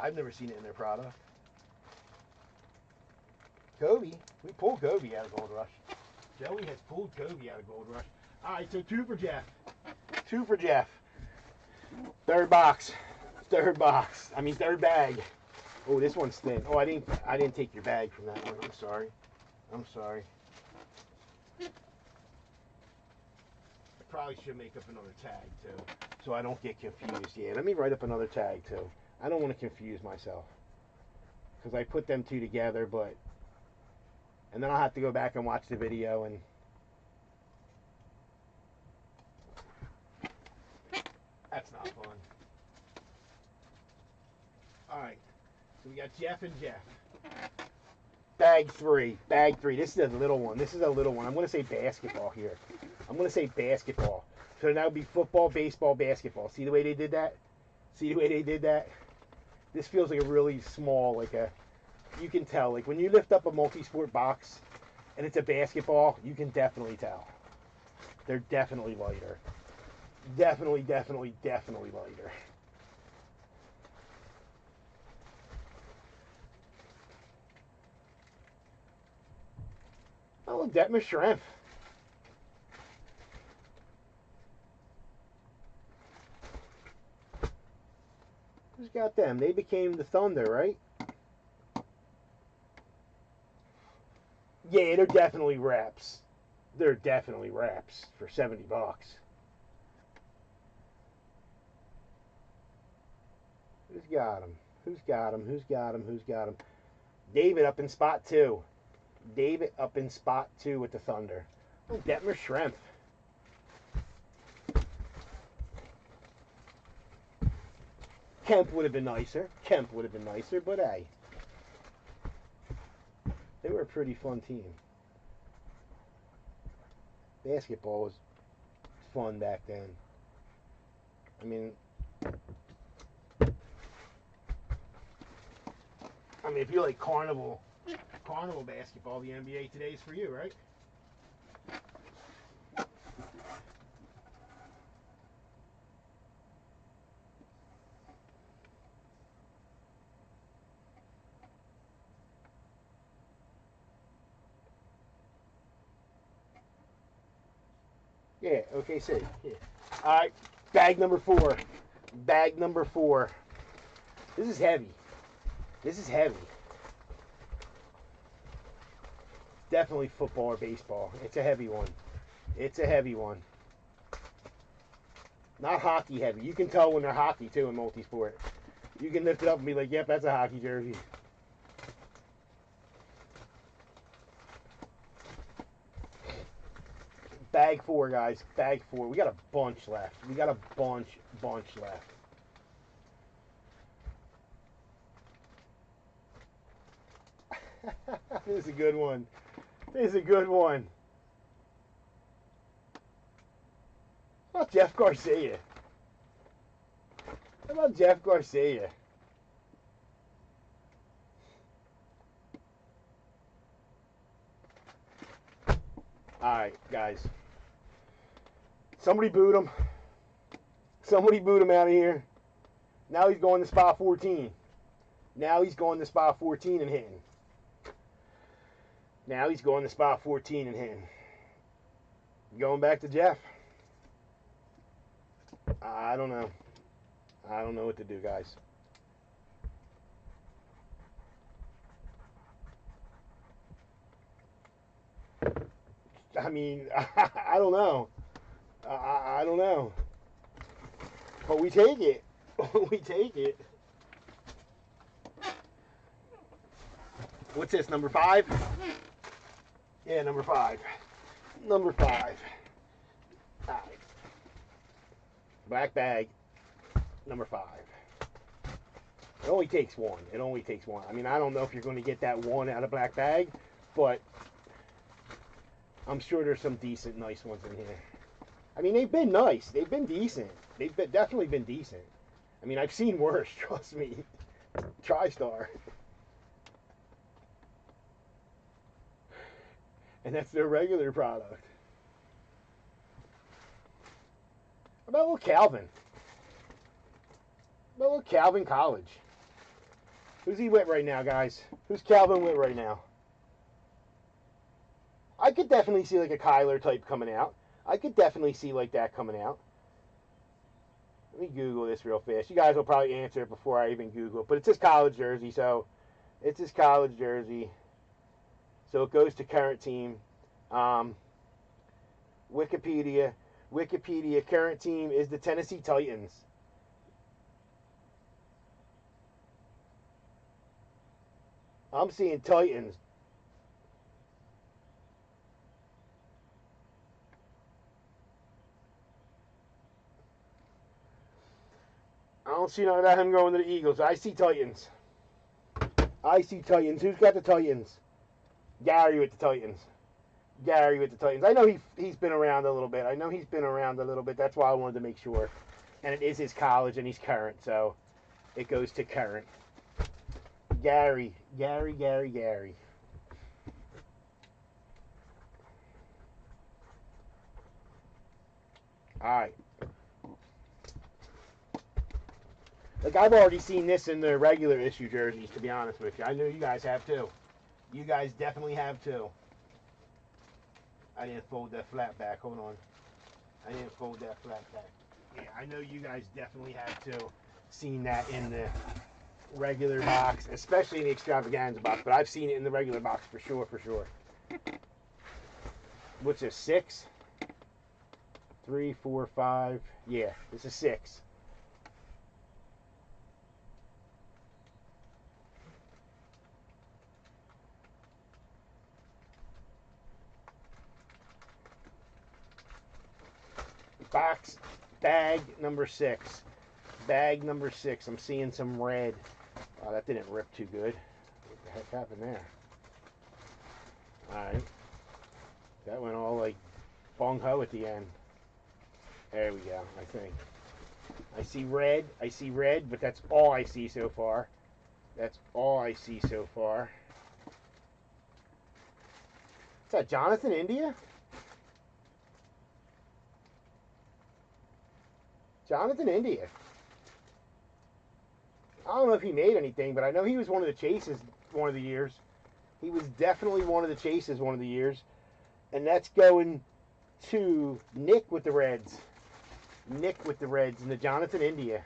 I've never seen it in their product. Kobe. We pulled Kobe out of Gold Rush. Joey has pulled Kobe out of Gold Rush. All right, so 2 for Jeff. 2 for Jeff. Third box. Third box. I mean, third bag. Oh, this one's thin. Oh, I didn't take your bag from that one. I'm sorry. I'm sorry. I probably should make up another tag, too, so I don't get confused. Yeah, let me write up another tag, too. I don't want to confuse myself, because I put them 2 together, but... And then I'll have to go back and watch the video, and... That's not fun. Alright, so we got Jeff and Jeff. Bag 3. Bag 3. This is a little one. This is a little one. I'm going to say basketball here. I'm going to say basketball. So now it would be football, baseball, basketball. See the way they did that? See the way they did that? This feels like a really small, like a... You can tell. Like when you lift up a multi-sport box and it's a basketball, you can definitely tell. They're definitely lighter. Definitely, definitely, definitely lighter. Oh, Detmer Shrimp. Who's got them? They became the Thunder, right? Yeah, they're definitely reps. They're definitely reps for $70. Who's got him? Who's got him? Who's got him? Who's got him? David up in spot 2. David up in spot 2 with the Thunder. Oh, Detmer Shrimp. Kemp would have been nicer. Kemp would have been nicer, but hey. They were a pretty fun team. Basketball was fun back then. I mean, mean, if you like carnival basketball, the NBA today is for you, right? Yeah, OKC. Yeah. All right, bag number 4. Bag number 4. This is heavy. This is heavy. Definitely football or baseball. It's a heavy one. It's a heavy one. Not hockey heavy. You can tell when they're hockey too in multi-sport. You can lift it up and be like, yep, that's a hockey jersey. Bag 4, guys. Bag 4. We got a bunch left. We got a bunch left. This is a good one. This is a good one. How about Jeff Garcia? How about Jeff Garcia? Alright, guys. Somebody boot him. Somebody boot him out of here. Now he's going to spot 14. Now he's going to spot 14 and hitting. Now he's going to spot 14 and hitting. Going back to Jeff. I don't know. I don't know what to do, guys. I mean, I don't know. I don't know. But we take it. We take it. What's this, number 5? Yeah, number 5. Number 5. All right. Black bag, number 5. It only takes one. It only takes one. I mean, I don't know if you're going to get that one out of black bag, but I'm sure there's some decent, nice ones in here. I mean, they've been nice. They've been decent. They've definitely been decent. I mean, I've seen worse, trust me. TriStar. And that's their regular product. How about little Calvin? How about little Calvin College? Who's he with right now, guys? Who's Calvin with right now? I could definitely see like a Kyler type coming out. I could definitely see like that coming out. Let me Google this real fast. You guys will probably answer it before I even Google it. But it's his college jersey, so it's his college jersey. So it goes to current team. Wikipedia, current team is the Tennessee Titans. I'm seeing Titans. I don't see nothing about him going to the Eagles. I see Titans. I see Titans. Who's got the Titans? Gary with the Titans. Gary with the Titans. I know he's been around a little bit. That's why I wanted to make sure. And it is his college, and he's current, so it goes to current. Gary. All right. Like, I've already seen this in the regular issue jerseys, to be honest with you. I know you guys have too. You guys definitely have too. I didn't fold that flat back. Hold on. I didn't fold that flat back. Yeah, I know you guys definitely have too. Seen that in the regular box, especially in the extravaganza box, but I've seen it in the regular box for sure. What's this, 6? 3, 4, 5. Yeah, this is 6. Box, bag number 6. Bag number 6. I'm seeing some red. Oh, that didn't rip too good. What the heck happened there? Alright. That went all like bung-ho at the end. There we go, I think. I see red, but that's all I see so far. That's all I see so far. Is that Jonathan India? Jonathan India. I don't know if he made anything, but I know he was one of the chases one of the years. He was definitely one of the chases one of the years. And that's going to Nick with the Reds. Nick with the Reds and the Jonathan India.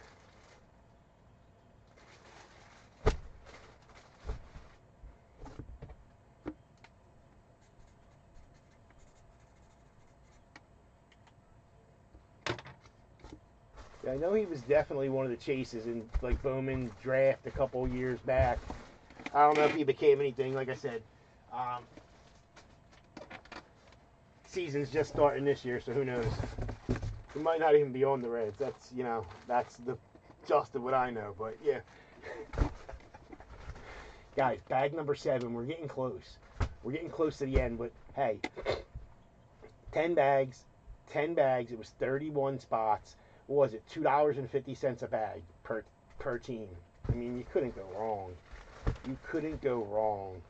Yeah, I know he was definitely one of the chases in like Bowman draft a couple years back. I don't know if he became anything. Like I said, um, season's just starting this year, so who knows? He might not even be on the Reds. That's that's the just of what I know. But yeah, guys, bag number 7. We're getting close. We're getting close to the end. But hey, 10 bags, 10 bags. It was 31 spots. What was it? $2.50 a bag per team. I mean, you couldn't go wrong. You couldn't go wrong.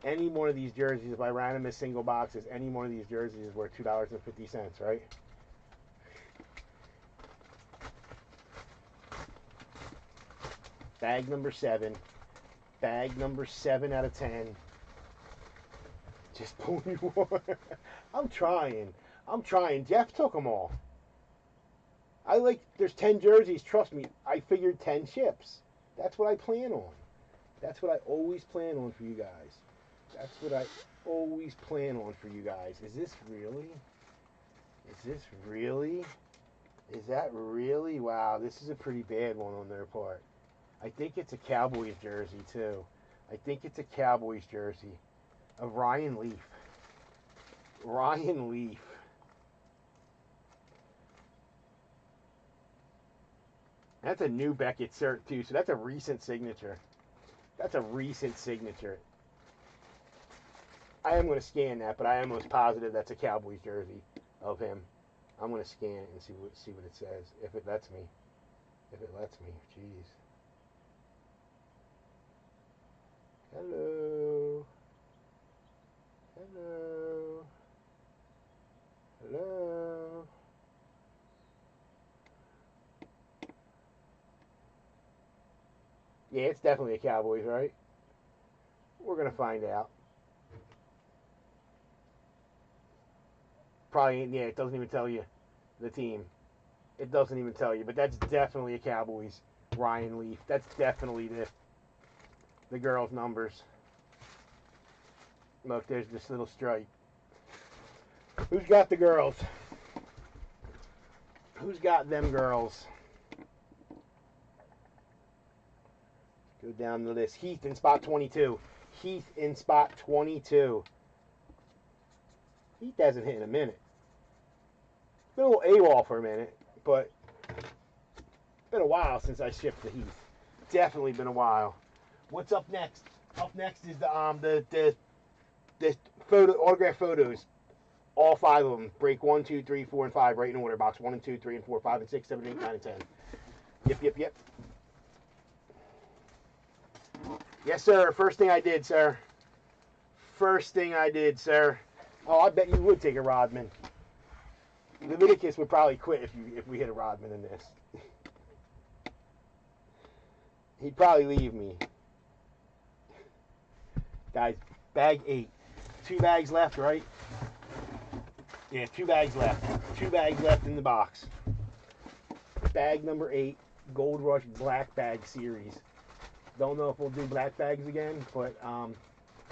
Any one of these jerseys, if I ran them as single boxes, any one of these jerseys is worth $2.50, right? Bag number 7. Bag number 7 out of 10. Just pull me one. I'm trying. I'm trying. Jeff took them all. There's 10 jerseys. Trust me, I figured 10 ships. That's what I plan on. That's what I always plan on for you guys. That's what I always plan on for you guys. Is this really? Is this really? Is that really? Wow, this is a pretty bad one on their part. I think it's a Cowboys jersey, too. I think it's a Cowboys jersey of Ryan Leaf. Ryan Leaf. That's a new Beckett cert, too, so that's a recent signature. That's a recent signature. I am going to scan that, but I am almost positive that's a Cowboys jersey of him. I'm going to scan it and see what it says, if it lets me. If it lets me. Jeez. Hello. Hello. Hello. Yeah, it's definitely a Cowboys, right? We're going to find out. Probably, yeah, it doesn't even tell you the team. It doesn't even tell you, but that's definitely a Cowboys. Ryan Leaf. That's definitely the girls' numbers. Look, there's this little stripe. Who's got the girls? Who's got them girls? Go down the list. Heath in spot 22. Heath in spot 22. Heath hasn't hit in a minute. Been a little AWOL for a minute, but it's been a while since I shipped the Heath. Definitely been a while. What's up next? Up next is the autograph photos. All 5 of them. Break 1, 2, 3, 4, and 5 right in order. Box 1 and 2, 3 and 4, 5 and 6, 7, 8, 9, and 10. Yep. Yes, sir. First thing I did, sir. First thing I did, sir. Oh, I bet you would take a Rodman. Leviticus would probably quit if we hit a Rodman in this. He'd probably leave me. Guys, bag 8. 2 bags left, right? Yeah, 2 bags left. 2 bags left in the box. Bag number 8, Gold Rush Black Bag Series. Don't know if we'll do black bags again, but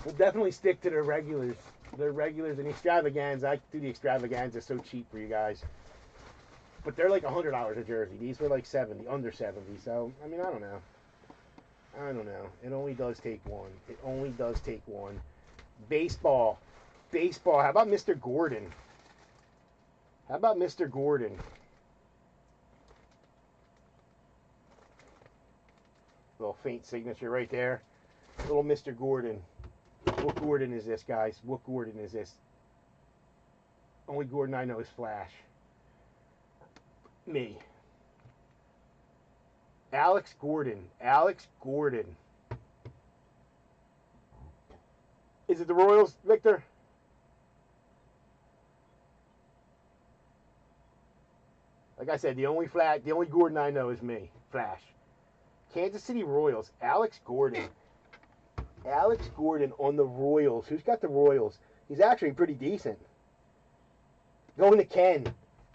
we'll definitely stick to the regulars. The regulars and extravaganza. I do the extravaganza so cheap for you guys. But they're like $100 a jersey. These were like 70, under 70. So, I mean, I don't know. It only does take one. It only does take one. Baseball. How about Mr. Gordon? Little faint signature right there. Little Mr. Gordon. What Gordon is this, guys? What Gordon is this? Only Gordon I know is Flash. Me. Alex Gordon. Is it the Royals, Victor? Like I said, the only Gordon I know is me, Flash. Kansas City Royals, Alex Gordon. Alex Gordon on the Royals. Who's got the Royals? He's actually pretty decent. Going to Ken.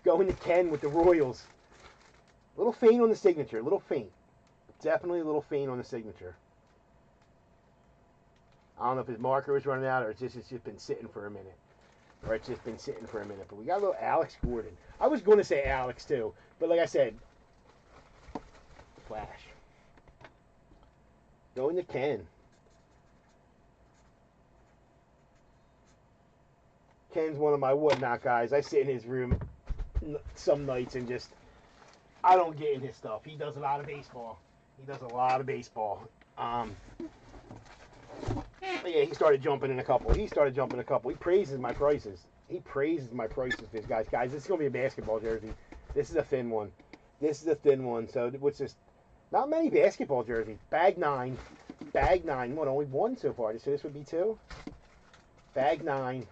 Going to Ken with the Royals. A little faint on the signature. A little faint. Definitely a little faint on the signature. I don't know if his marker was running out or it's just been sitting for a minute. But we got a little Alex Gordon. I was going to say Alex too. But like I said, Flash. Going to Ken. Ken's one of my whatnot guys. I sit in his room some nights and just, I don't get in his stuff. He does a lot of baseball. But yeah, he started jumping in a couple. He praises my prices. For his guys. Guys, this is going to be a basketball jersey. This is a thin one. So what's this? Not many basketball jerseys. Bag 9. What, only one so far? So this would be 2? Bag 9.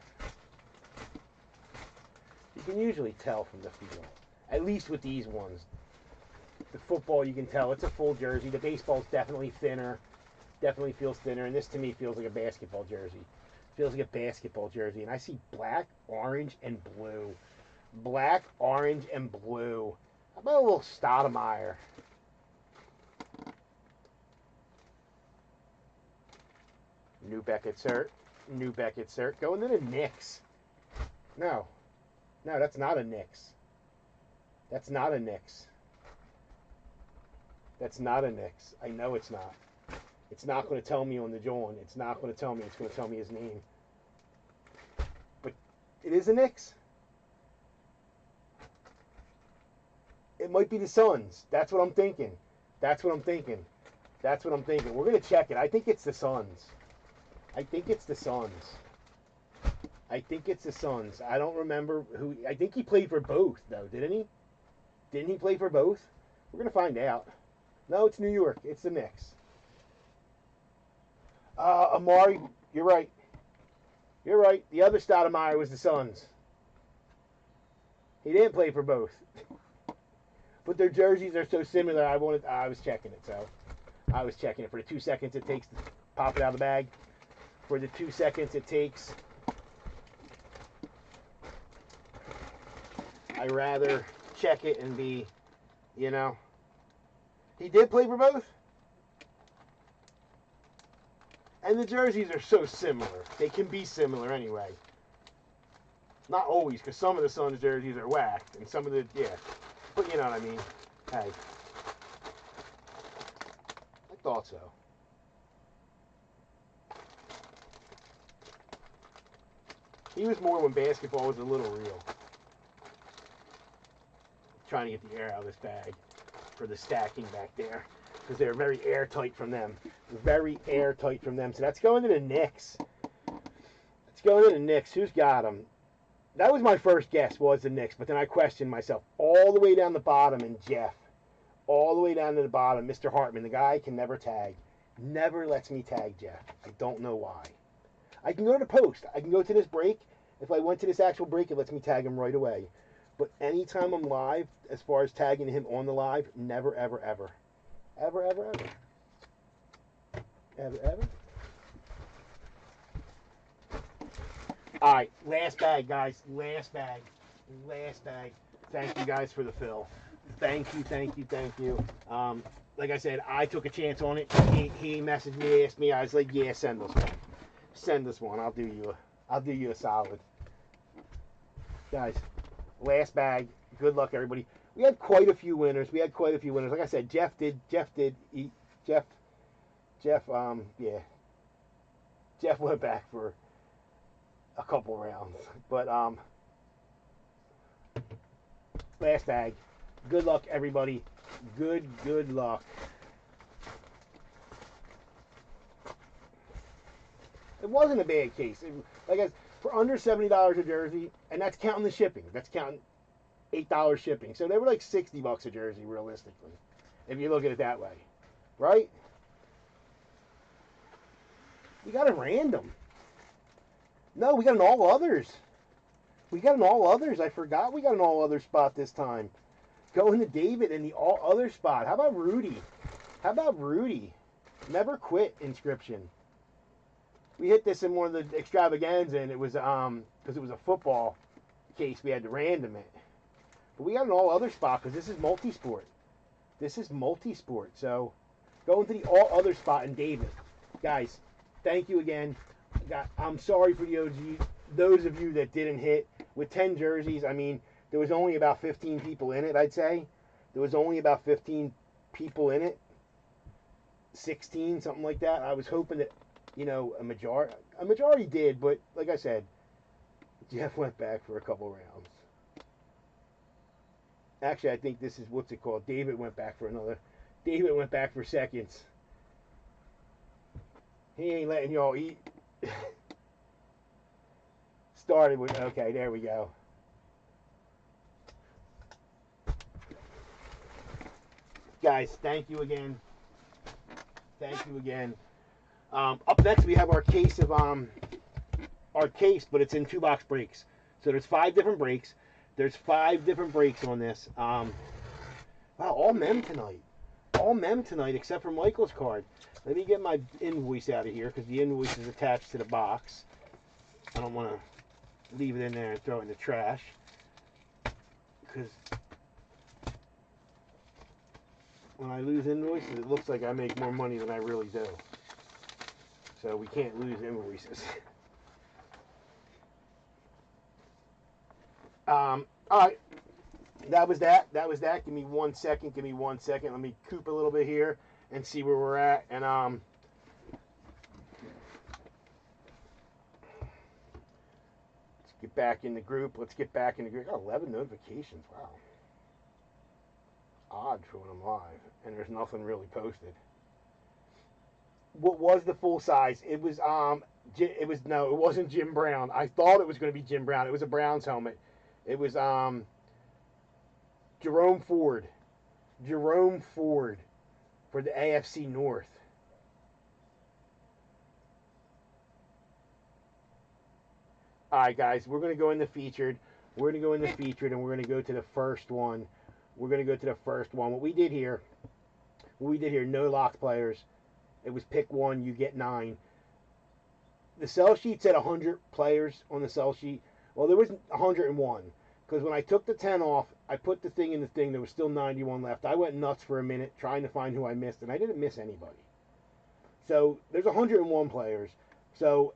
You can usually tell from the feel. At least with these ones. The football, you can tell. It's a full jersey. The baseball's definitely thinner. Definitely feels thinner. And this, to me, feels like a basketball jersey. And I see black, orange, and blue. How about a little Stoudemire? New Beckett cert. Going to the Knicks. No, that's not a Knicks. I know it's not. It's not going to tell me on the John. It's not going to tell me. It's going to tell me his name. But it is a Knicks. It might be the Suns. That's what I'm thinking. We're going to check it. I think it's the Suns. I don't remember who. I think he played for both, though, didn't he? Didn't he play for both? We're going to find out. No, it's New York. It's the Knicks. Amari, you're right. The other Stoudemire was the Suns. He didn't play for both. But their jerseys are so similar, I was checking it, so. I was checking it for the 2 seconds it takes to pop it out of the bag. For the 2 seconds it takes. I rather check it and be, He did play for both? And the jerseys are so similar. They can be similar anyway. Not always, because some of the Suns jerseys are whacked. And some of the, yeah. But you know what I mean. Hey. I thought so. He was more when basketball was a little real. Trying to get the air out of this bag for the stacking back there. Because they're very airtight from them. So that's going to the Knicks. Who's got them? That was my first guess, was the Knicks. But then I questioned myself. All the way down the bottom, and Jeff. All the way down to the bottom, Mr. Hartman. The guy can never tag. Never lets me tag Jeff. I don't know why. I can go to the post. I can go to this break. If I went to this actual break, it lets me tag him right away. But anytime I'm live, as far as tagging him on the live, never, ever, ever. Ever. All right, last bag, guys. Last bag. Thank you guys for the fill. Thank you. Like I said, I took a chance on it. He messaged me, asked me. I was like, yeah, send us one. I'll do you a solid. Guys, last bag. Good luck, everybody. We had quite a few winners. Like I said, Jeff did. Jeff went back for a couple rounds. But last bag. Good luck, everybody. Good luck. It wasn't a bad case. For under $70 a jersey, and that's counting the shipping. That's counting $8 shipping. So they were like $60 a jersey, realistically, if you look at it that way, right? We got a random. No, we got an all others. We got an all others. I forgot we got an all other spot this time. Going to David in the all other spot. How about Rudy? How about Rudy? Never quit inscription. We hit this in one of the extravaganza, and it was because it was a football case. We had to random it, but we got an all other spot because this is multi-sport. This is multi-sport. So going to the all other spot in David, guys. Thank you again. I'm sorry for those of you that didn't hit with 10 jerseys. I mean, there was only about 15 people in it. I'd say there was only about 15 people in it. 16, something like that. I was hoping that, a majority did, but like I said, Jeff went back for a couple rounds. Actually, I think this is, what's it called? David went back for seconds. He ain't letting y'all eat. Started with, okay, there we go. Guys, thank you again. Thank you again. Up next, we have our case of but it's in 2-box breaks. So there's 5 different breaks. There's 5 different breaks on this. Wow, all mem tonight. All mem tonight, except for Michael's card. Let me get my invoice out of here because the invoice is attached to the box. I don't want to leave it in there and throw it in the trash because when I lose invoices, it looks like I make more money than I really do. So we can't lose invoices. All right. That was that. Give me 1 second. Let me coop a little bit here and see where we're at. And let's get back in the group. Oh, 11 notifications. Wow. Odd for when I'm live, and there's nothing really posted. What was the full size? It wasn't Jim Brown. I thought it was going to be Jim Brown. It was a Browns helmet. It was Jerome Ford for the AFC North. All right, guys, we're going to go in the featured. And we're going to go to the first one. What we did here, no lock players. It was pick 1, you get 9. The sell sheet said 100 players on the sell sheet. Well, there was 101 because when I took the 10 off, I put the thing in the thing. There was still 91 left. I went nuts for a minute trying to find who I missed, and I didn't miss anybody. So there's 101 players. So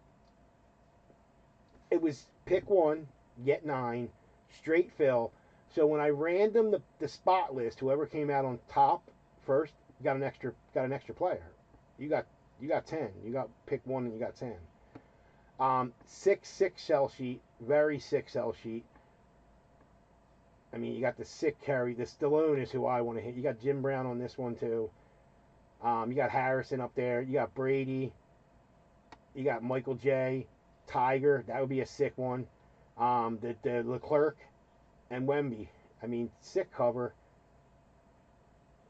it was pick 1, get 9, straight fill. So when I random the spot list, whoever came out on top first got an extra player. You got 10. You got pick 1 and you got 10. 6 shell sheet, very sick shell sheet. I mean, you got the sick carry. The Stallone is who I want to hit. You got Jim Brown on this one too. You got Harrison up there. You got Brady. You got Michael J. Tiger. That would be a sick one. The Leclerc and Wemby. I mean, sick cover.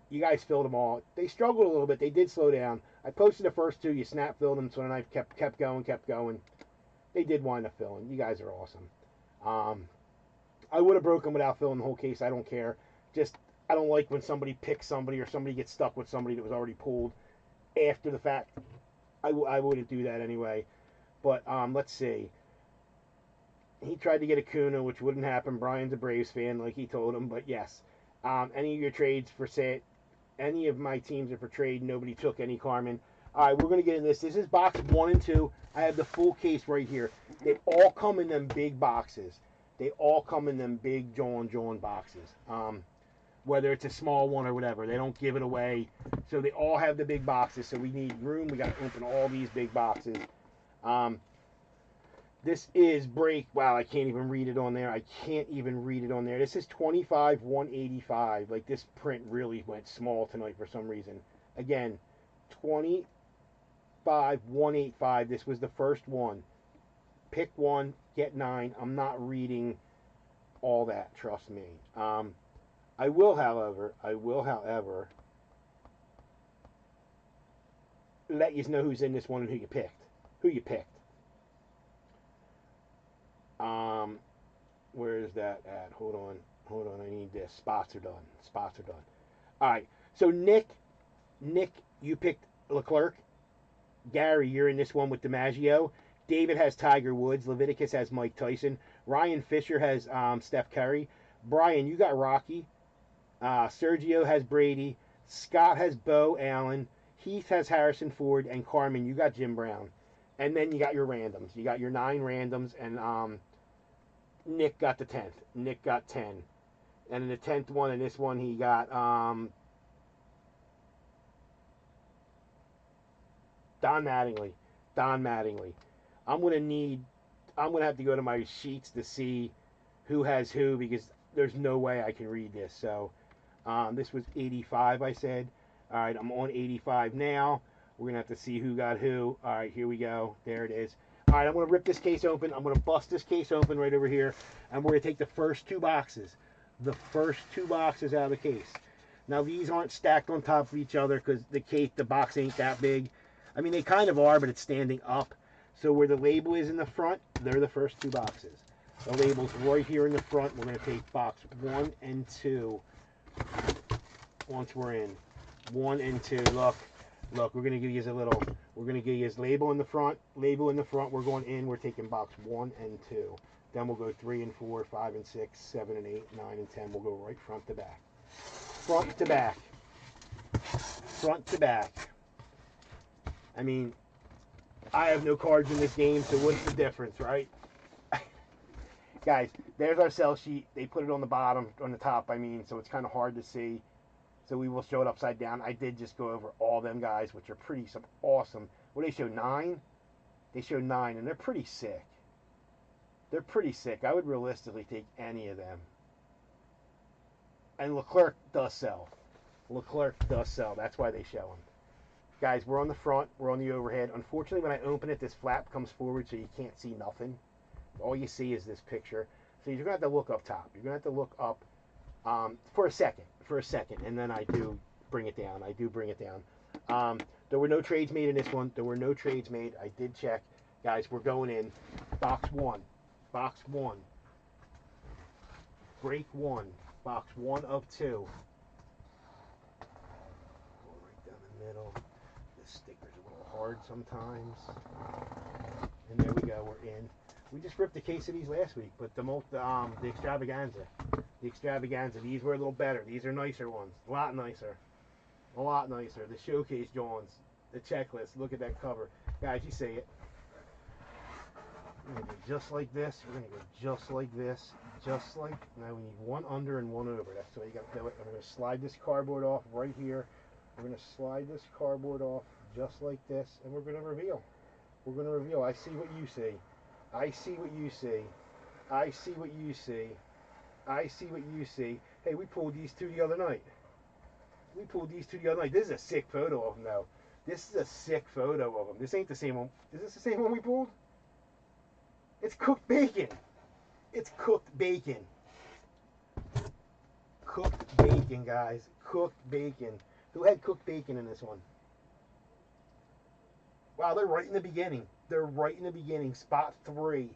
You guys filled them all. They struggled a little bit. They did slow down. I posted the first 2. You snap filled them, so then I kept going. They did wind up filling. You guys are awesome. I would have broken without filling the whole case. I don't care. Just, I don't like when somebody picks somebody or somebody gets stuck with somebody that was already pulled after the fact. I wouldn't do that anyway. But let's see. He tried to get Acuna, which wouldn't happen. Brian's a Braves fan, like he told him. But yes, any of your trades for say, any of my teams are for trade. Nobody took any Carmen. All right, we're going to get in this. This is box 1 and 2. I have the full case right here. They all come in them big boxes. They all come in them big John boxes. Whether it's a small one or whatever. They don't give it away. So they all have the big boxes. So we need room. We got to open all these big boxes. This is break. Wow, I can't even read it on there. This is 25/185. Like, this print really went small tonight for some reason. Again, 25/185. This was the first one. Pick 1, get 9. I'm not reading all that, trust me. I will, however, let you know who's in this one and who you picked. Um, where is that at? Hold on. I need this. Spots are done. Spots are done. All right. So Nick, you picked Leclerc. Gary, you're in this one with DiMaggio. David has Tiger Woods. Leviticus has Mike Tyson. Ryan Fisher has Steph Curry. Brian, you got Rocky. Sergio has Brady. Scott has Bo Allen. Heath has Harrison Ford. And Carmen, you got Jim Brown. And then you got your randoms. You got your 9 randoms. And Nick got the 10th. Nick got 10. And in the 10th one, in this one, he got Don Mattingly. Don Mattingly. I'm gonna have to go to my sheets to see who has who because there's no way I can read this. So this was 85, I said. All right, I'm on 85 now. We're gonna have to see who got who. All right, here we go. There it is. All right, I'm gonna rip this case open. I'm gonna bust this case open right over here, and we're gonna take the first 2 boxes. The first 2 boxes out of the case. Now these aren't stacked on top of each other because the box ain't that big. I mean, they kind of are, but it's standing up. So where the label is in the front, they're the first 2 boxes. The label's right here in the front. We're going to take box 1 and 2 once we're in. 1 and 2. Look, we're going to give you we're going to give you his label in the front. Label in the front. We're going in. We're taking box 1 and 2. Then we'll go 3 and 4, 5 and 6, 7 and 8, 9 and 10. We'll go right front to back. Front to back. Front to back. I mean, I have no cards in this game, so what's the difference, right? Guys, there's our sell sheet. They put it on the bottom, on the top, I mean, so it's kind of hard to see. So we will show it upside down. I did just go over all them guys, which are some awesome. What do they show, 9? They show 9, and they're pretty sick. They're pretty sick. I would realistically take any of them. And Leclerc does sell. Leclerc does sell. That's why they show them. Guys, we're on the front. We're on the overhead. Unfortunately, when I open it, this flap comes forward so you can't see nothing. All you see is this picture. So you're going to have to look up top. You're going to have to look up for a second. And then I do bring it down. There were no trades made in this one. I did check. Guys, we're going in. Box 1. Break 1. Box 1 of 2. Go right down the middle. This sticker's a little hard sometimes. And there we go, we're in. We just ripped the case of these last week, but the extravaganza. These were a little better. These are nicer ones. A lot nicer. The showcase Johns. The checklist. Look at that cover. Guys, you see it. We're going to go just like this. Now we need 1 under and 1 over. That's the way you got to do it. I'm going to slide this cardboard off right here. We're going to slide this cardboard off just like this, and we're going to reveal. I see what you see. Hey, we pulled these two the other night. This is a sick photo of them, though. This ain't the same one. Is this the same one we pulled? It's cooked bacon. Cooked bacon, guys. Cooked bacon. Who had cooked bacon in this one? Wow, they're right in the beginning. Spot 3.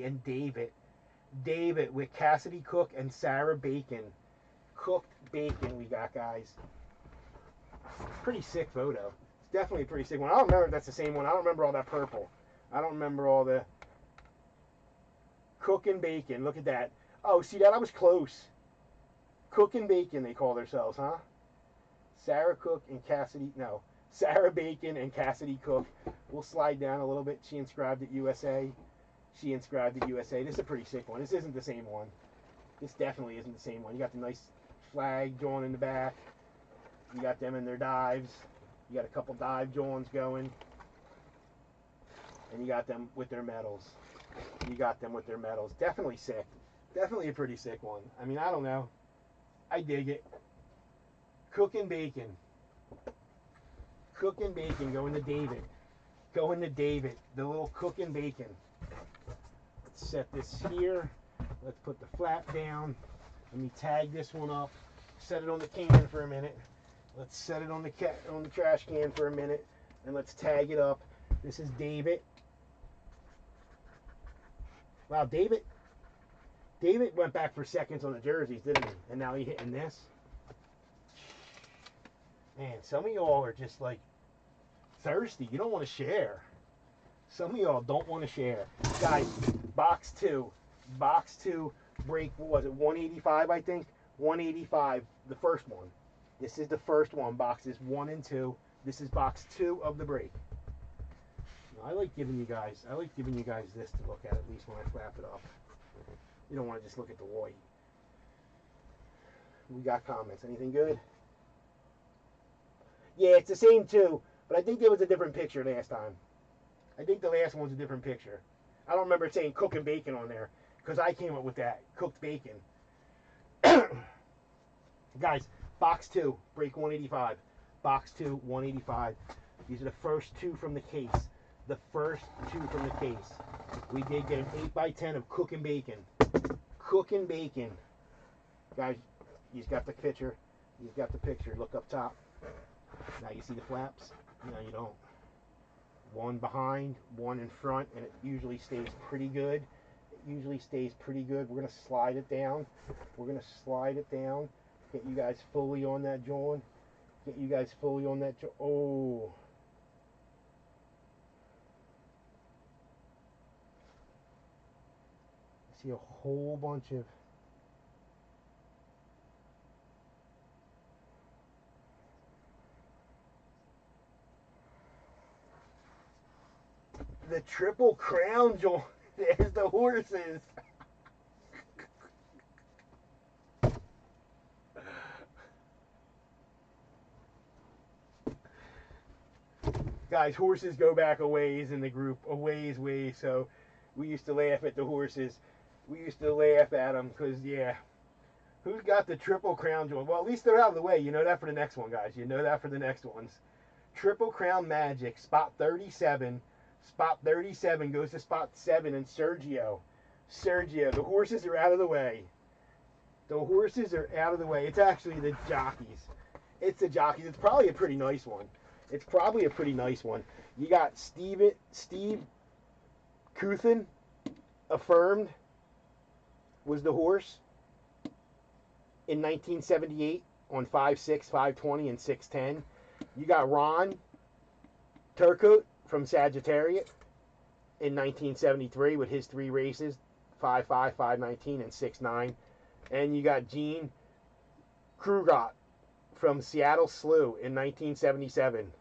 And David with Cassidy Cook and Sarah Bacon. Cooked bacon we got, guys. Pretty sick photo. It's definitely a pretty sick one. I don't remember if that's the same one. I don't remember all that purple. I don't remember all the cooking bacon. Look at that. Oh, see that? I was close. Cooking bacon, they call themselves, huh? Sarah Bacon and Cassidy Cook. We'll slide down a little bit. She inscribed at USA. This is a pretty sick one. This isn't the same one. This definitely isn't the same one. You got the nice flag drawn in the back. You got them in their dives. You got a couple dive Johns going. And you got them with their medals. Definitely sick. Definitely a pretty sick one. I mean, I don't know. I dig it. Cooking bacon. Going to David. The little cooking bacon. Let's set this here. Let's put the flap down. Let me tag this one up. Set it on the can for a minute. Let's set it on the trash can for a minute. And let's tag it up. This is David. Wow, David went back for seconds on the jerseys, didn't he? And now he's hitting this. Man, some of y'all are just like thirsty. You don't want to share. Some of y'all don't want to share. Guys, box two, break, what was it, 185, I think? 185, the first one. This is the first one, boxes 1 and 2. This is box 2 of the break. I like giving you guys this to look at least when I flap it up. You don't want to just look at the white. We got comments. Anything good? Yeah, it's the same too, but I think there was a different picture last time. I think the last one's a different picture. I don't remember it saying cooking bacon on there, because I came up with that, cooked bacon. Guys, box 2, break 185. Box 2, 185. These are the first 2 from the case. The first 2 from the case. We did get an 8x10 of cooking bacon. Cooking bacon. Guys, he's got the picture. He's got the picture. Look up top. Now you see the flaps? No, you don't. One behind, one in front, and it usually stays pretty good. It usually stays pretty good. We're going to slide it down. We're going to slide it down. Get you guys fully on that, John. Get you guys fully on that. Oh. I see a whole bunch of... The Triple Crown, John. There's the horses. Guys, horses go back a ways in the group, a ways. So we used to laugh at the horses. We used to laugh at them because, yeah, who's got the Triple Crown, John? Well, at least they're out of the way. You know that for the next one, guys. You know that for the next ones. Triple Crown Magic, spot 37. Spot 37 goes to spot 7 and Sergio. The horses are out of the way. The horses are out of the way. It's actually the jockeys. It's the jockeys. It's probably a pretty nice one. It's probably a pretty nice one. You got Steve Kuthin, Affirmed, was the horse in 1978 on 5'6", 520, and 6'10". You got Ron Turcotte from Sagittarius in 1973 with his 3 races, 5'5", 519, and 6'9". And you got Gene Krugot from Seattle Slew in 1977.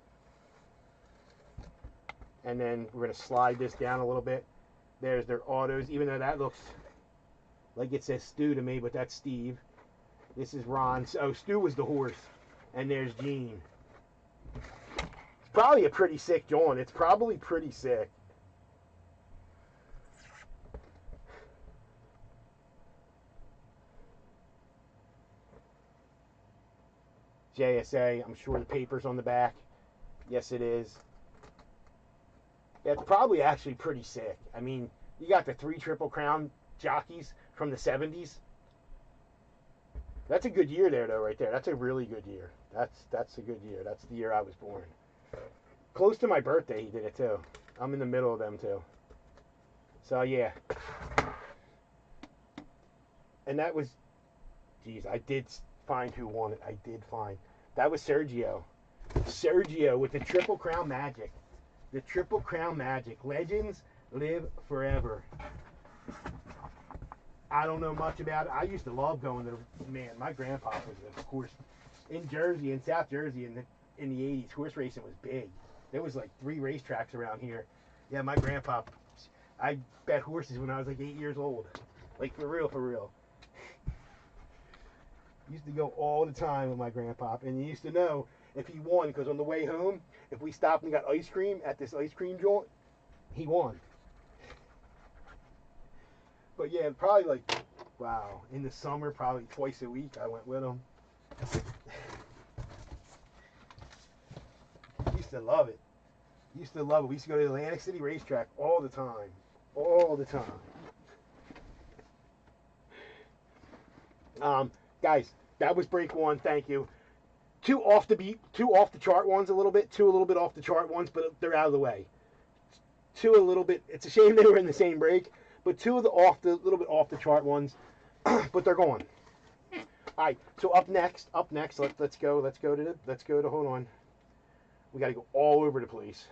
And then we're going to slide this down a little bit. There's their autos, even though that looks like it says Stu to me, but that's Steve. This is Ron. Oh, Stu was the horse. And there's Gene. It's probably a pretty sick joint. It's probably pretty sick. JSA, I'm sure the paper's on the back. Yes, it is. It's probably actually pretty sick. I mean, you got the 3 Triple Crown jockeys from the 70s. That's a good year there, though, right there. That's a really good year. That's a good year. That's the year I was born. Close to my birthday, he did it, too. I'm in the middle of them, too. So, yeah. And that was... Geez, I did find who won it. I did find. That was Sergio. Sergio with the Triple Crown Magic. The Triple Crown Magic. Legends live forever. I don't know much about it. I used to love going to, man, my grandpa was, of course, in Jersey, in South Jersey in the 80s. Horse racing was big. There was like 3 racetracks around here. Yeah, my grandpa, I bet horses when I was like 8 years old. Like, for real, for real. Used to go all the time with my grandpa, and he used to know if he won, because on the way home, if we stopped and got ice cream at this ice cream joint, he won. But yeah, probably like, wow, in the summer, probably twice a week I went with him. Used to love it. Used to love it. We used to go to the Atlantic City racetrack all the time. All the time. Guys, that was break 1. Thank you. 2 off the chart ones a little bit. 2 a little bit off the chart ones, but they're out of the way. 2 a little bit. It's a shame they were in the same break, but two of the little bit off the chart ones, but they're going. All right. So up next, let's go to hold on. We got to go all over the place.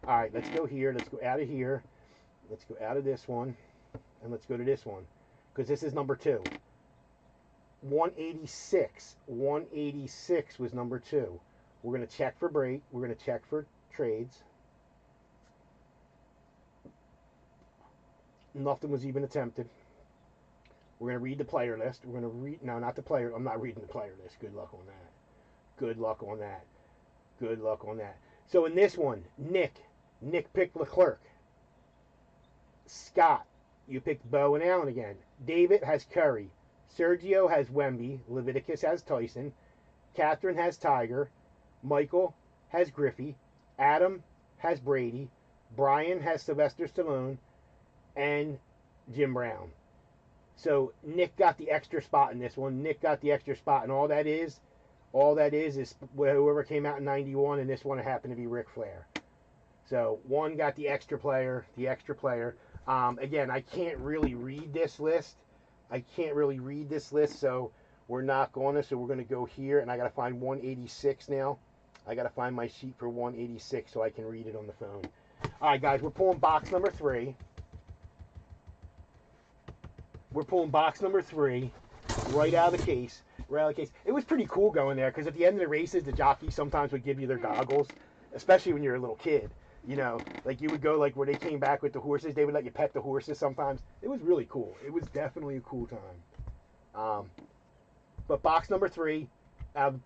All right, let's go here. Let's go out of here. Let's go out of this one, and let's go to this one, because this is number 2. 186. 186 was number 2. We're going to check for break. We're going to check for trades. Nothing was even attempted. We're going to read the player list. We're going to read, no, not the player. I'm not reading the player list. Good luck on that. Good luck on that. Good luck on that. So in this one, Nick picked Leclerc. Scott, you picked Bo and Allen again. David has Curry. Sergio has Wemby. Leviticus has Tyson. Catherine has Tiger. Michael has Griffey. Adam has Brady. Brian has Sylvester Stallone. And Jim Brown. So Nick got the extra spot in this one. Nick got the extra spot, and all that is whoever came out in 91, and this one happened to be Ric Flair. So one got the extra player. Again, I can't really read this list. So we're not going to. So we're going to go here, and I got to find 186 now. I got to find my sheet for 186 so I can read it on the phone. All right, guys, we're pulling box number 3. We're pulling box number 3 right out of the case. It was pretty cool going there, because at the end of the races, the jockeys sometimes would give you their goggles, especially when you're a little kid. You know, like you would go like where they came back with the horses. They would let you pet the horses sometimes. It was really cool. It was definitely a cool time. But box number 3 out of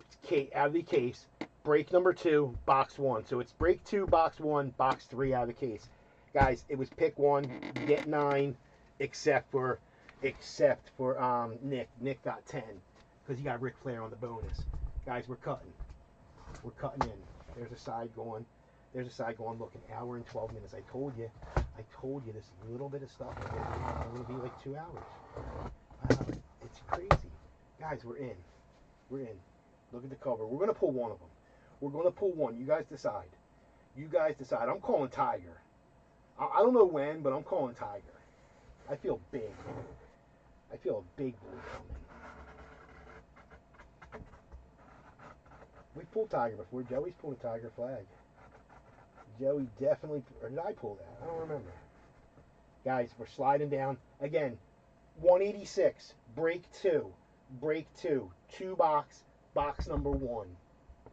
the case. Break number 2, box 1. So it's break 2, box 1, box 3 out of the case. Guys, it was pick 1, get 9, except for Nick. Nick got 10 because he got Ric Flair on the bonus. Guys, we're cutting in. There's a side going. Look, an hour and 12 minutes. I told you this little bit of stuff is going to be like 2 hours. Wow, it's crazy. Guys, we're in. Look at the cover. We're going to pull one of them. We're going to pull one. You guys decide. I'm calling Tiger. I don't know when, but I'm calling Tiger. I feel big. I feel a big boy coming. We pulled Tiger before. Joey's pulled a Tiger flag. Joey definitely, or did I pull that? I don't remember. Guys, we're sliding down. Again, 186, break 2. 2 box number 1.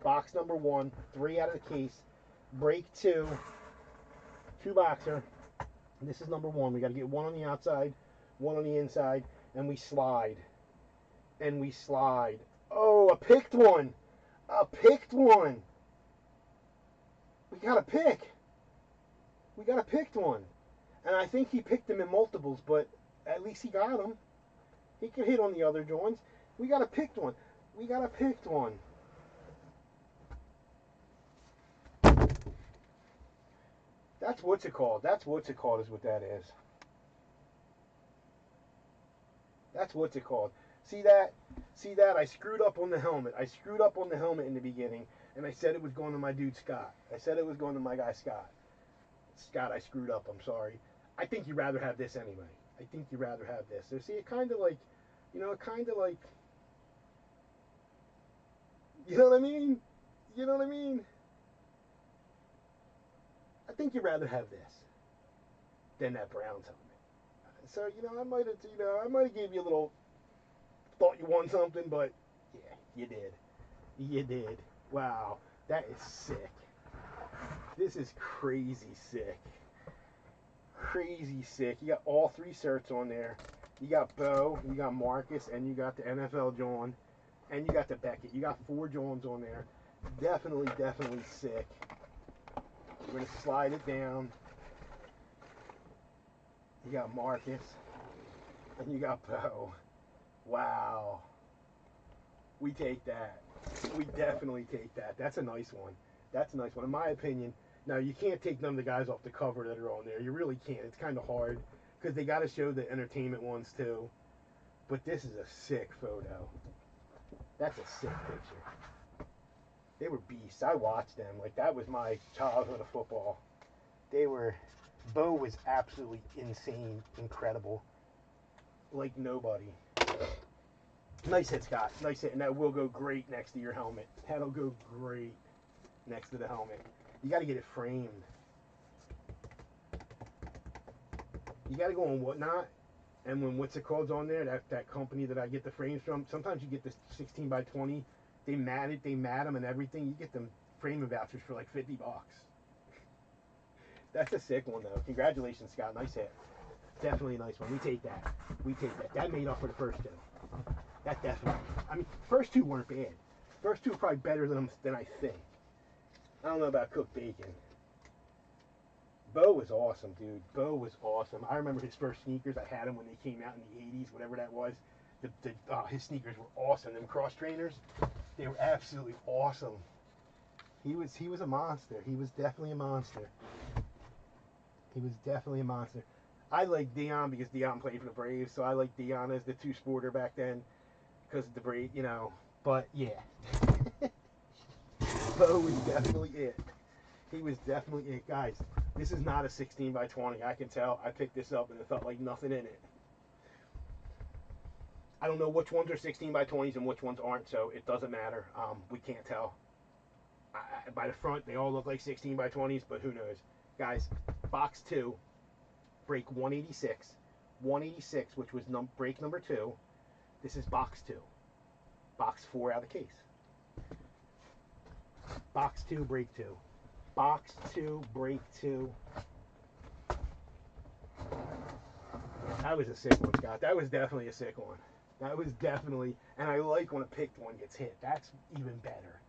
Box number 1, 3 out of the case. Break 2, 2 boxer. This is number 1. We got to get 1 on the outside, 1 on the inside, and we slide. Oh, a picked one. We got a picked one. And I think he picked them in multiples, but at least he got them. He could hit on the other joints. We got a picked one. That's what's it called. Is what that is. That's what's it called. See that? I screwed up on the helmet. In the beginning, and I said it was going to my dude Scott. I said it was going to my guy Scott. Scott, I screwed up. I'm sorry. I think you'd rather have this anyway. So see, it kind of like, you know what I mean? I think you'd rather have this than that Browns helmet. So, I might have gave you a little, thought you won something, but yeah, you did. Wow, that is sick. This is crazy sick. You got all 3 certs on there. You got Bo, you got Marcus, and you got the NFL John, and you got the Beckett. You got 4 Johns on there. Definitely sick. We're going to slide it down. You got Marcus, and you got Bo. Wow. We take that. We definitely take that. That's a nice one. In my opinion. Now, you can't take none of the guys off the cover that are on there. You really can't. It's kind of hard because they got to show the entertainment ones too. But this is a sick photo. That's a sick picture. They were beasts. I watched them. Like, that was my childhood of football. They were Bo was absolutely insane, incredible, like nobody. Nice hit, Scott. Nice hit, and that will go great next to your helmet. That'll go great next to the helmet. You got to get it framed. You got to go on Whatnot, and when what's it called's on there, that company that I get the frames from. Sometimes you get this 16 by 20. They mat them and everything. You get them framing vouchers for like $50. That's a sick one though. Congratulations, Scott. Nice hit. Definitely a nice one. We take that. We take that. That made up for the first two. That definitely. I mean, first two weren't bad. First two are probably better than I think. I don't know about cooked bacon. Bo was awesome, dude. Bo was awesome. I remember his first sneakers. I had them when they came out in the 80s, whatever that was. His sneakers were awesome. Them cross trainers, they were absolutely awesome. He was a monster. He was definitely a monster. He was definitely a monster. I like Deion because Deion played for the Braves, so I like Deion as the two-sporter back then because the Braves, you know. But yeah, Bo was definitely it. He was definitely it, guys. This is not a 16 by 20. I can tell. I picked this up and it felt like nothing in it. I don't know which ones are 16 by 20s and which ones aren't, so it doesn't matter. We can't tell. By the front, they all look like 16 by 20s, but who knows? Guys, box 2, break 186. 186, which was break number 2. This is box 2. Box 4 out of the case. Box 2, break 2. Box 2, break 2. That was a sick one, Scott. That was definitely a sick one. That was definitely, and I like when a picked one gets hit. That's even better.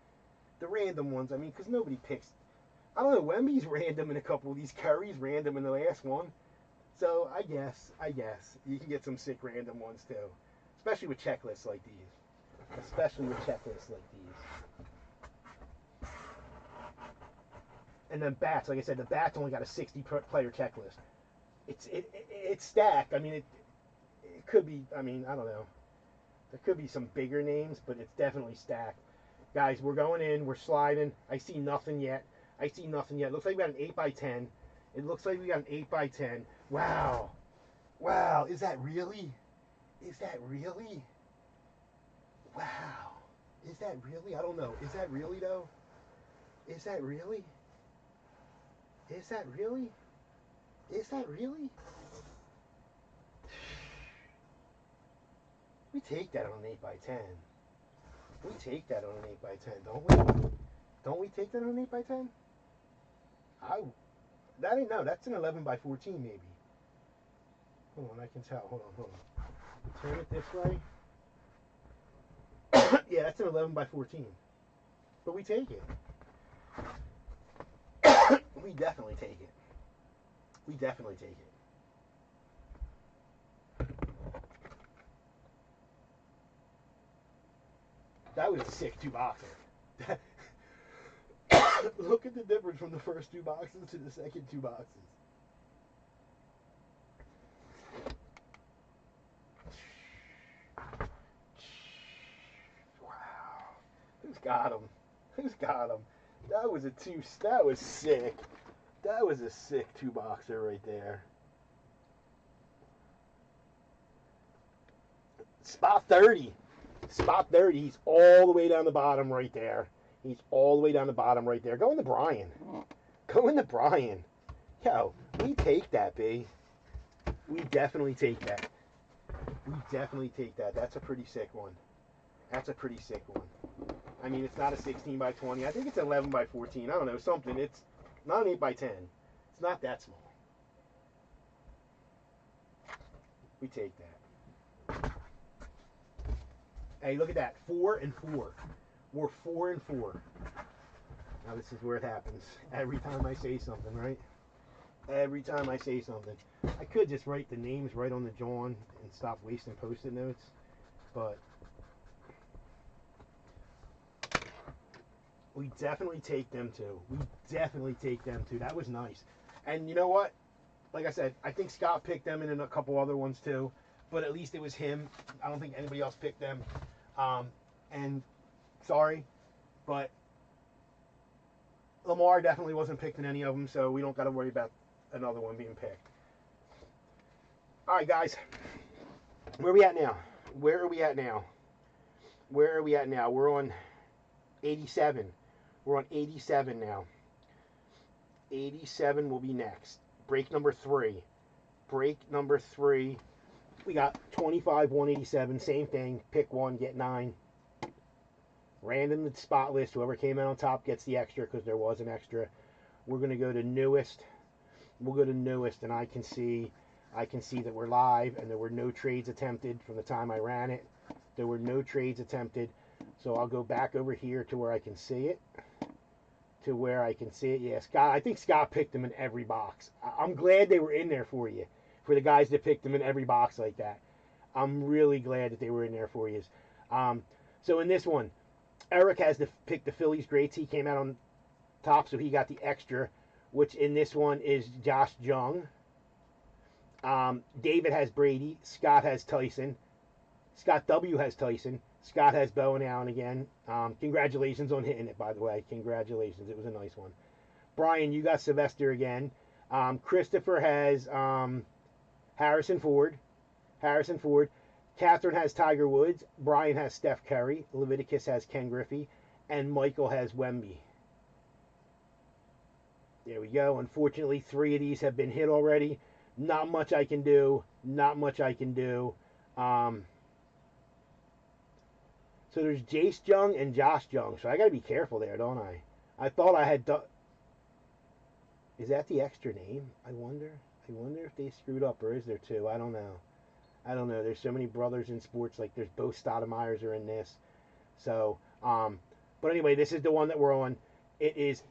The random ones, I mean, because nobody picks. I don't know, Wemby's random in a couple of these. Curry's random in the last one. So I guess you can get some sick random ones too, especially with checklists like these. Especially with checklists like these. And then bats, like I said, the bats only got a 60 player checklist. It's stacked. I mean, it could be. I mean, I don't know. There could be some bigger names, but it's definitely stacked. Guys, we're going in. We're sliding. I see nothing yet. I see nothing yet. Looks like we got an 8 by 10. It looks like we got an 8 by 10. Wow. Wow. Is that really? Is that really? Wow. Is that really? I don't know. Is that really, though? Is that really? Is that really? Is that really? We take that on an 8 by 10. We take that on an 8 by 10, don't we? Don't we take that on an 8 by 10? That ain't, no, that's an 11 by 14 maybe. Hold on, I can tell. Hold on. Turn it this way. Yeah, that's an 11 by 14. But we take it. We definitely take it. We definitely take it. That was a sick 2-boxer. Look at the difference from the first 2 boxes to the second 2 boxes. Wow. Who's got him? Who's got him? That was a 2. That was sick. That was a sick 2-boxer right there. Spot 30. Spot 30. He's all the way down the bottom right there. He's all the way down the bottom right there. Go into Brian. Go into Brian. Yo, we take that, B. We definitely take that. We definitely take that. That's a pretty sick one. That's a pretty sick one. I mean, it's not a 16 by 20. I think it's 11 by 14. I don't know, something. It's not an 8 by 10. It's not that small. We take that. Hey, look at that. 4 and 4. We're 4 and 4. Now this is where it happens. Every time I say something, right? Every time I say something. I could just write the names right on the John and stop wasting post-it notes, but we definitely take them too. We definitely take them too. That was nice. And you know what? Like I said, I think Scott picked them and a couple other ones too, but at least it was him. I don't think anybody else picked them. And sorry, but Lamar definitely wasn't picked in any of them, so we don't got to worry about another one being picked. All right, guys. Where are we at now? Where are we at now? Where are we at now? We're on 87. We're on 87 now. 87 will be next. Break number 3. Break number 3. We got 25, 187. Same thing. Pick one, get 9. Random spot list. Whoever came out on top gets the extra because there was an extra. We're going to go to newest. We'll go to newest, and I can see that we're live, and there were no trades attempted from the time I ran it. There were no trades attempted. So I'll go back over here to where I can see it. Yeah, Scott. I think Scott picked them in every box. I'm glad they were in there for you. For the guys that picked them in every box like that. I'm really glad that they were in there for you. So in this one, Eric has picked the Phillies greats. He came out on top, so he got the extra, which in this one is Josh Jung. David has Brady. Scott has Tyson. Scott W. has Tyson. Scott has Bowen Allen again. Congratulations on hitting it, by the way. Congratulations. It was a nice one. Brian, you got Sylvester again. Christopher has Harrison Ford. Catherine has Tiger Woods. Brian has Steph Curry. Leviticus has Ken Griffey. And Michael has Wemby. There we go. Unfortunately, 3 of these have been hit already. Not much I can do. So there's Jace Jung and Josh Jung. So I got to be careful there, don't I? I thought I had done... Is that the extra name? I wonder if they screwed up, or is there 2? I don't know. There's so many brothers in sports. Like, there's both Stoudemire's are in this. So, but anyway, this is the one that we're on. It is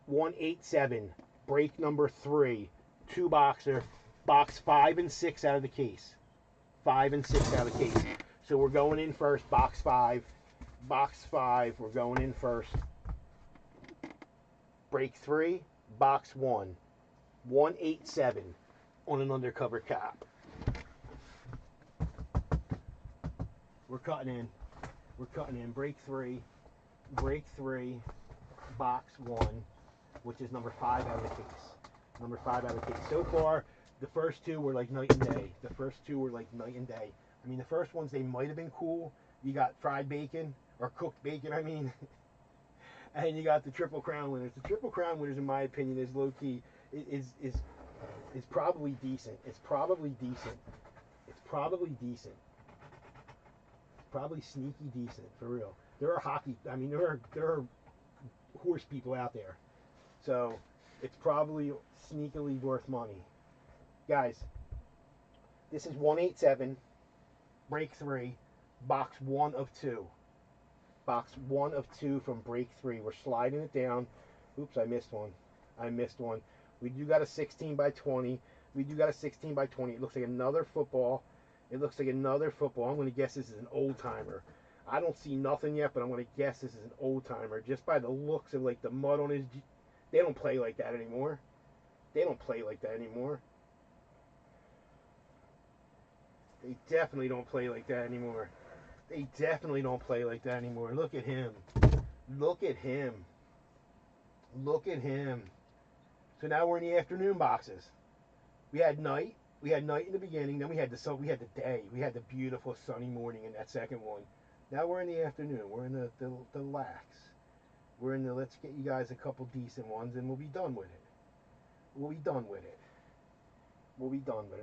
187, break number 3, 2-boxer, box 5 and 6 out of the case. 5 and 6 out of the case. So we're going in first, box 5. Box 5, we're going in first. Break 3, box 1. 187 on an undercover cap. We're cutting in. Break 3, box 1, which is number 5 out of the case. So far, the first 2 were like night and day. I mean, the first ones, they might have been cool. You got fried bacon, or cooked bacon, I mean. And you got the Triple Crown winners. The Triple Crown winners, in my opinion, is low-key, is probably decent. It's probably sneaky decent, for real. There are horse people out there. So, it's probably sneakily worth money. Guys, this is 187, break 3, box 1 of 2. Box 1 of 2 from break 3. We're sliding it down. Oops, I missed one. We do got a 16 by 20. It looks like another football. I'm going to guess this is an old timer. I don't see nothing yet, but I'm going to guess this is an old timer just by the looks of like the mud on his. They don't play like that anymore. They definitely don't play like that anymore. Look at him. So now we're in the afternoon boxes. We had night in the beginning, then we had the sun, we had the day, we had the beautiful sunny morning in that second one. Now we're in the afternoon. We're in the lax. We're in the let's get you guys a couple decent ones and we'll be done with it.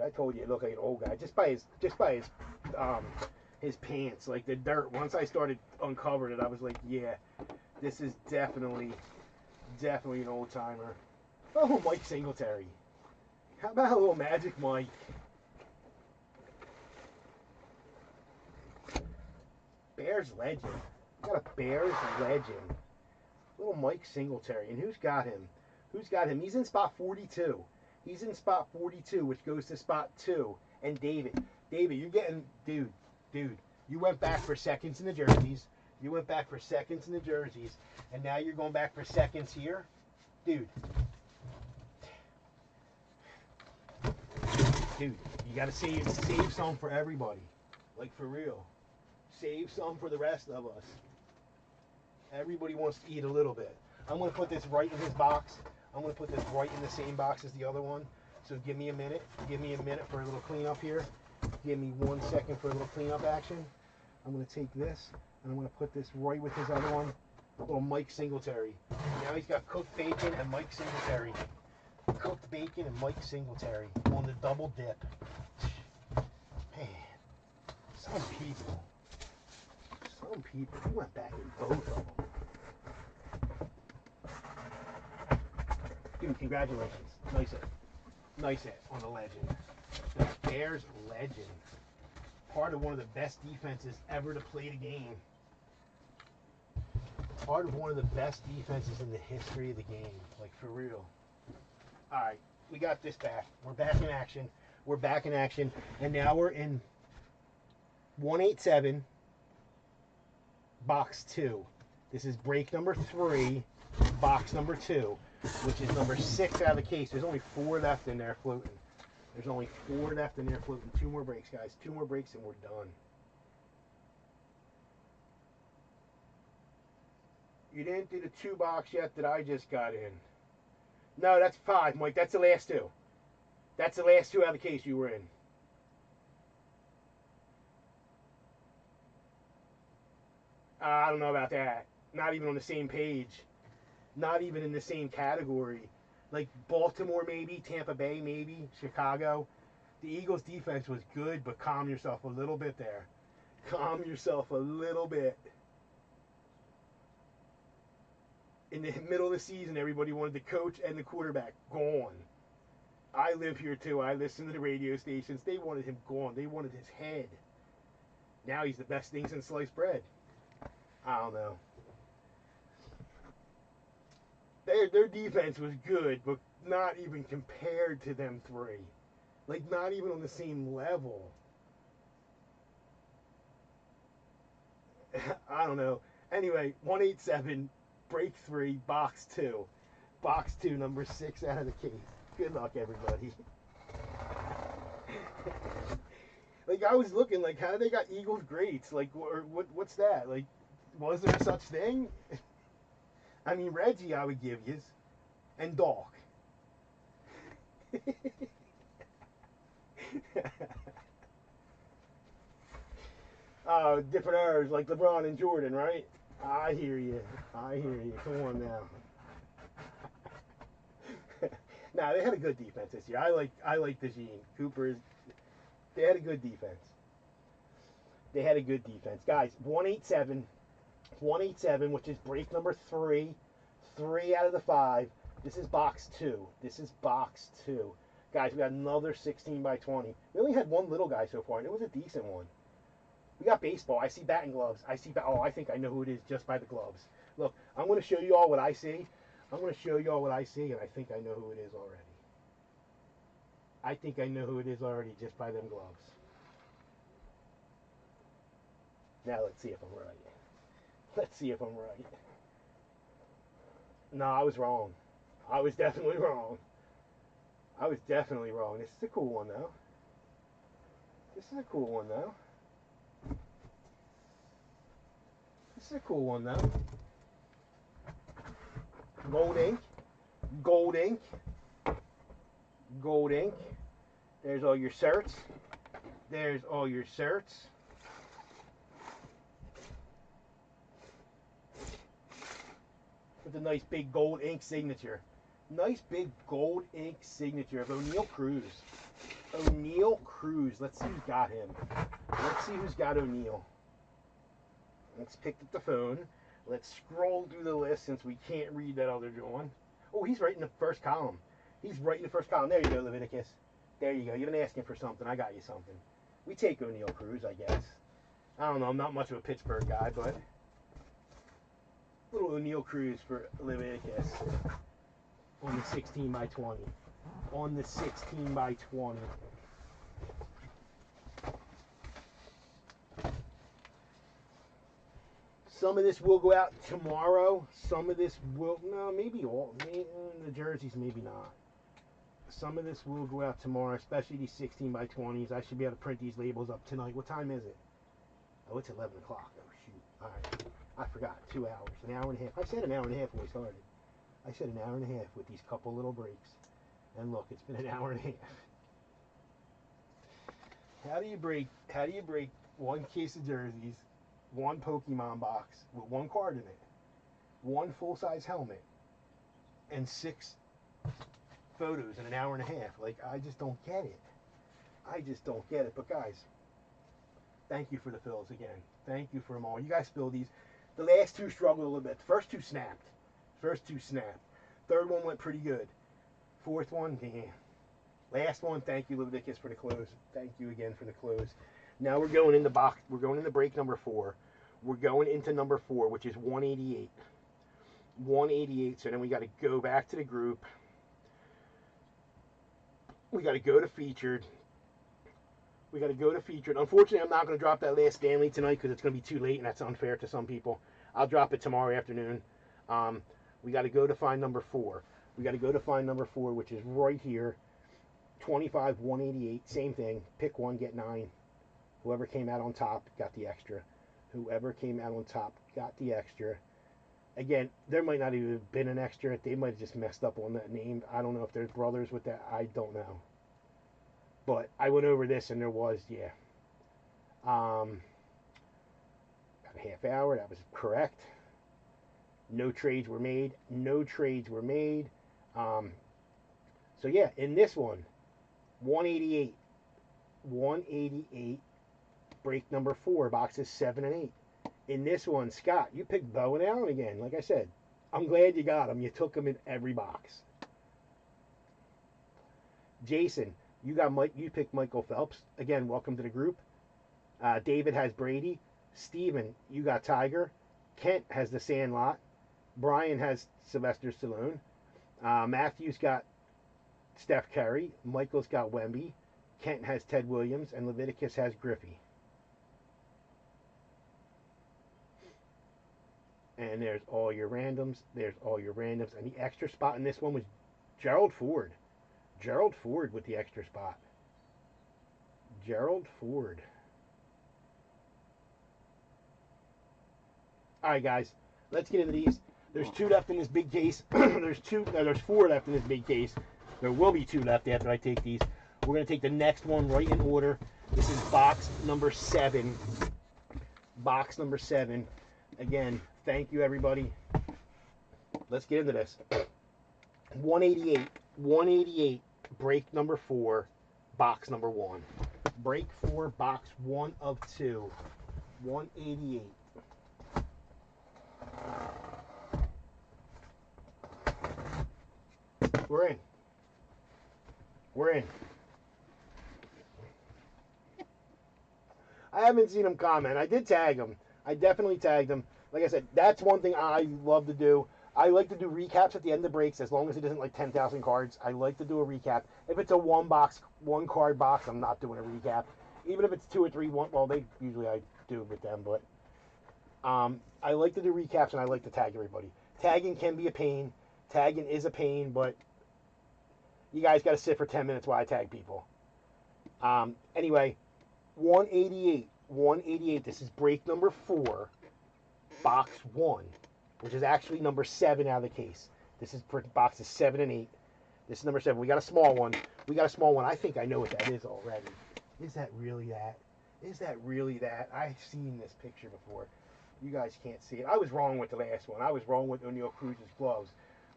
I told you, look like an old guy just by his pants, like the dirt. Once I started uncovering it, I was like, yeah, this is definitely an old timer. Oh, Mike Singletary. How about a little Magic Mike? Bears legend. Got a Bears legend. Little Mike Singletary. And who's got him? He's in spot 42. Which goes to spot 2. And David, you're getting... Dude, you went back for seconds in the jerseys. And now you're going back for seconds here? Dude, you gotta save some for everybody. Like, for real. Save some for the rest of us. Everybody wants to eat a little bit. I'm gonna put this right in his box. I'm gonna put this right in the same box as the other one. So give me a minute. Give me a minute for a little cleanup here. Give me 1 second for a little cleanup action. I'm going to take this and I'm going to put this right with his other one. Little Mike Singletary. Now he's got cooked bacon and Mike Singletary. Cooked bacon and Mike Singletary on the double dip. Man, some people, he went back in both of them. Dude, congratulations. Nice hit. Nice hit on the legend. The Bears legend. Part of one of the best defenses ever to play the game. Part of one of the best defenses in the history of the game. Like, for real. Alright, we got this back. We're back in action. We're back in action. And now we're in 187, box 2. This is break number 3, box number 2, which is number 6 out of the case. There's only 4 left in there floating. There's only 4 left in there floating. 2 more breaks, guys. 2 more breaks and we're done. You didn't do the 2 box yet that I just got in. No, that's 5, Mike. That's the last 2. That's the last 2 out of the case you were in. I don't know about that. Not even on the same page. Not even in the same category. Like Baltimore maybe, Tampa Bay maybe, Chicago. The Eagles defense was good, but calm yourself a little bit there. Calm yourself a little bit. In the middle of the season, everybody wanted the coach and the quarterback gone. I live here too. I listen to the radio stations. They wanted him gone. They wanted his head. Now he's the best thing since sliced bread. I don't know. Their defense was good, but not even compared to them 3. Like, not even on the same level. I don't know. Anyway, 187, break 3, box 2. Box 2, number 6 out of the case. Good luck, everybody. Like, I was looking, like, how they got Eagles greats? Like, or what's that? Like, was there such thing? I mean, Reggie, I would give yous. And Doc. Different eras, like LeBron and Jordan, right? I hear you. I hear you. Come on now. Nah, they had a good defense this year. I like DeJean. Cooper's. They had a good defense. They had a good defense. Guys, 187, which is break number 3. 3 out of the 5. This is box 2. This is box 2. Guys, we got another 16 by 20. We only had one little guy so far, and it was a decent one. We got baseball. I see batting gloves. I think I know who it is just by the gloves. Look, I'm going to show you all what I see. I'm going to show you all what I see, and I think I know who it is already. I think I know who it is already just by them gloves. Now let's see if I'm right. Let's see if I'm right. No, I was wrong. I was definitely wrong. I was definitely wrong. This is a cool one, though. This is a cool one, though. This is a cool one, though. Gold ink. Gold ink. Gold ink. There's all your certs. There's all your certs. With a nice big gold ink signature. Nice big gold ink signature of O'Neal Cruz. O'Neal Cruz. Let's see who's got him. Let's see who's got O'Neal. Let's pick up the phone. Let's scroll through the list since we can't read that other John. Oh, he's right in the first column. He's right in the first column. There you go, Leviticus. There you go. You've been asking for something. I got you something. We take O'Neal Cruz, I guess. I don't know. I'm not much of a Pittsburgh guy, but little O'Neal Cruz for Leviticus on the 16 by 20. On the 16 by 20. Some of this will go out tomorrow. Some of this will, no, maybe all. The jerseys, maybe not. Some of this will go out tomorrow, especially these 16 by 20s. I should be able to print these labels up tonight. What time is it? Oh, it's 11 o'clock. Oh, shoot. All right. I forgot. 2 hours. An hour and a half. I said an hour and a half when we started. I said an hour and a half with these couple little breaks. And look, it's been an hour and a half. How do you break one case of jerseys, one Pokemon box with one card in it, one full size helmet, and 6 photos in an hour and a half? Like, I just don't get it. I just don't get it. But guys, thank you for the fills again. Thank you for them all. You guys fill these. The last 2 struggled a little bit. The first 2 snapped. Third one went pretty good. Fourth one, yeah. Last one, thank you, Leviticus, for the close. Thank you again for the close. Now we're going into box. We're going into break number 4. We're going into number 4, which is 188. 188. So then we got to go back to the group. We got to go to featured. Unfortunately, I'm not going to drop that last Stanley tonight because it's going to be too late, and that's unfair to some people. I'll drop it tomorrow afternoon. We got to go to find number 4. Which is right here. 25, 188. Same thing. Pick one, get 9. Whoever came out on top got the extra. Again, there might not even have been an extra. They might have just messed up on that name. I don't know if there's brothers with that. I don't know. But I went over this and there was, yeah. About a half hour. That was correct. No trades were made. So yeah, in this one, 188. Break number 4, boxes 7 and 8. In this one, Scott, you picked Bo and Allen again. Like I said, I'm glad you got them. You took them in every box. Jason, you picked Michael Phelps. Again, welcome to the group. David has Brady. Steven, you got Tiger. Kent has the Sandlot. Brian has Sylvester Stallone. Matthew's got Steph Curry. Michael's got Wemby. Kent has Ted Williams. And Leviticus has Griffey. And there's all your randoms. And the extra spot in this one was Gerald Ford. Gerald Ford with the extra spot. Gerald Ford. All right, guys. Let's get into these. There's 2 left in this big case. There's 4 left in this big case. There will be 2 left after I take these. We're going to take the next one right in order. This is box number 7. Again, thank you, everybody. Let's get into this. 188. Break number 4. Box number 1. Break 4, box 1 of 2. 188. We're in. I haven't seen him comment. I did tag him. I definitely tagged him. Like I said, that's one thing I love to do. I like to do recaps at the end of breaks as long as it isn't like 10,000 cards. I like to do a recap. If it's a one card box, I'm not doing a recap. Even if it's 2 or 3, well, they usually I do with them, but I like to do recaps and I like to tag everybody. Tagging can be a pain. Tagging is a pain, but you guys got to sit for 10 minutes while I tag people. Anyway, 188. This is break number 4, box 1, which is actually number 7 out of the case. This is for boxes 7 and 8. This is number 7. We got a small one. I think I know what that is already. Is that really that? I've seen this picture before. You guys can't see it. I was wrong with the last one. I was wrong with O'Neal Cruz's gloves.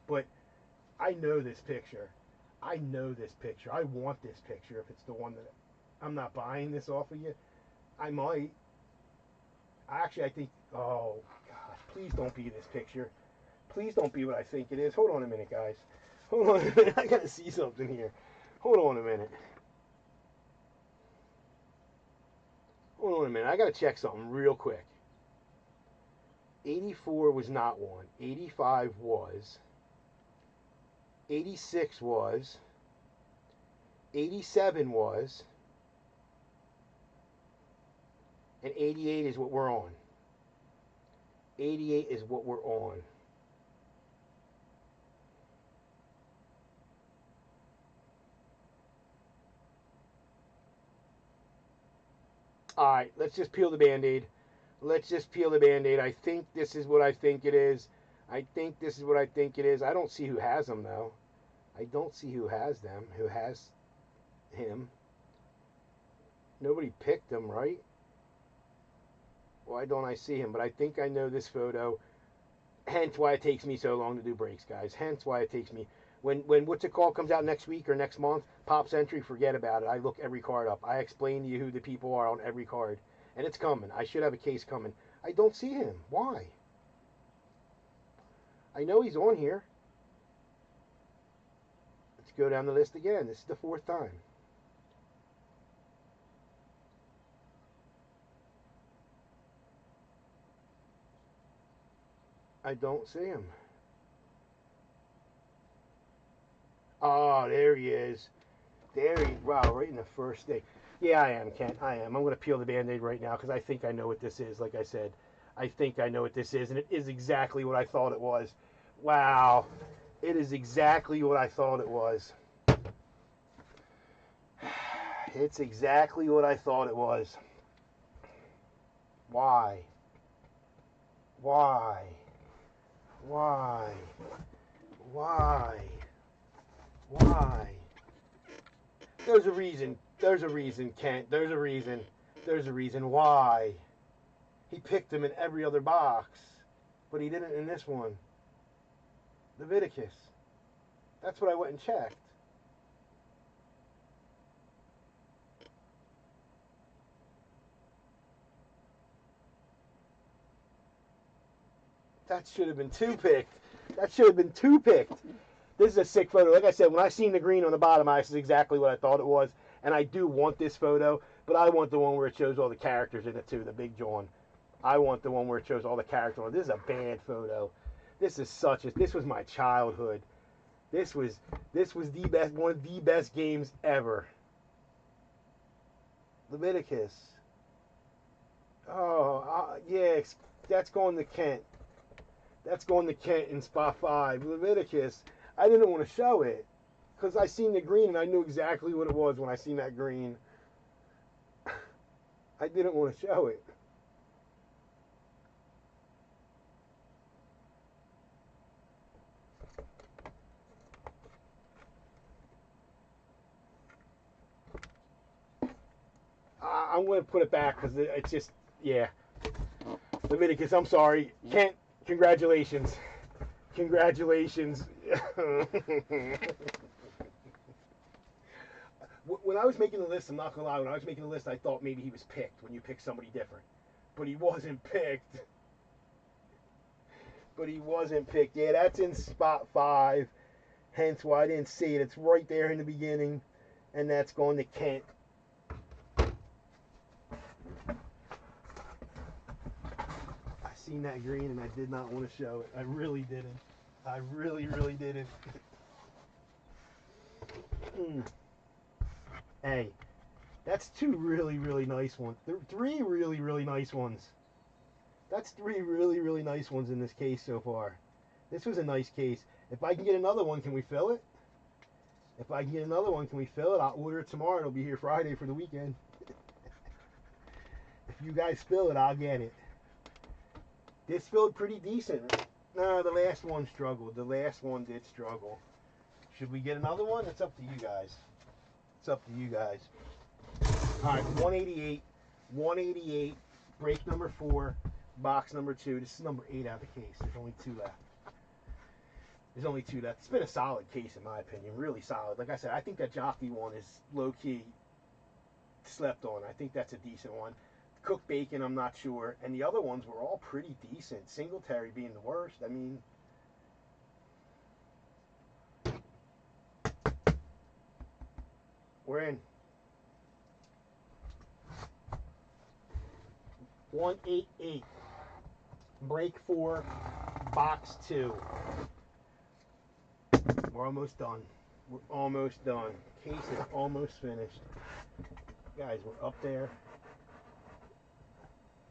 But I know this picture. I want this picture if it's the one that... I'm not buying this off of you. I might. Actually, I think... Oh, gosh. Please don't be this picture. Please don't be what I think it is. Hold on a minute, guys. Hold on a minute. I got to see something here. Hold on a minute. I got to check something real quick. 84 was not one. 85 was. 86 was. 87 was. And 88 is what we're on. 88 is what we're on. Alright, let's just peel the Band-Aid. I think this is what I think it is. I don't see who has them, though. I don't see who has them. Who has him? Nobody picked him, right? Why don't I see him? But I think I know this photo. Hence why it takes me so long to do breaks, guys. Hence why it takes me. When What's It Called comes out next week or next month, Pop's Entry, forget about it. I look every card up. I explain to you who the people are on every card. And it's coming. I should have a case coming. I don't see him. Why? I know he's on here. Let's go down the list again. This is the fourth time. I don't see him. Oh, there he is. Wow, right in the first day. Yeah, I am, Kent. I am. I'm going to peel the Band-Aid right now because I think I know what this is. Like I said, I think I know what this is, and it is exactly what I thought it was. Wow. It is exactly what I thought it was. It's exactly what I thought it was. Why? Why? Why? Why? Why? There's a reason. There's a reason, Kent. There's a reason. There's a reason why. He picked him in every other box, but he didn't in this one. Leviticus. That's what I went and checked. That should have been two picked. That should have been two picked. This is a sick photo. Like I said, when I seen the green on the bottom, this is exactly what I thought it was. And I do want this photo, but I want the one where it shows all the characters in it too, the Big John. I want the one where it shows all the characters. This is a bad photo. This was my childhood. This was the best, one of the best games ever. Leviticus. Oh, yeah, that's going to Kent. That's going to Kent in spot 5. Leviticus. I didn't want to show it because I seen the green and I knew exactly what it was when I seen that green. I didn't want to show it. I'm going to put it back because it's just, yeah. Leviticus, I'm sorry. Kent, congratulations. Congratulations. When I was making the list, I'm not going to lie, when I was making the list, I thought maybe he was picked when you pick somebody different. But he wasn't picked. But he wasn't picked. Yeah, that's in spot 5. Hence why I didn't see it. It's right there in the beginning. And that's going to Kent. I seen that green and I did not want to show it. I really didn't. I really, really didn't. Hey, that's 2 really, really nice ones. 3 really, really nice ones. That's 3 really, really nice ones in this case so far. This was a nice case. If I can get another one, can we fill it? If I can get another one, can we fill it? I'll order it tomorrow. It'll be here Friday for the weekend. If you guys fill it, I'll get it. This filled pretty decent. No, the last one struggled. The last one did struggle. Should we get another one? It's up to you guys. It's up to you guys. All right, 188. 188. Break number 4. Box number 2. This is number 8 out of the case. There's only 2 left. There's only 2 left. It's been a solid case in my opinion. Really solid. Like I said, I think that Jockey one is low-key slept on. I think that's a decent one. Cook Bacon, I'm not sure. And the other ones were all pretty decent. Singletary being the worst. I mean, we're in. 188. Break 4. Box 2. We're almost done. We're almost done. Case is almost finished. Guys, we're up there.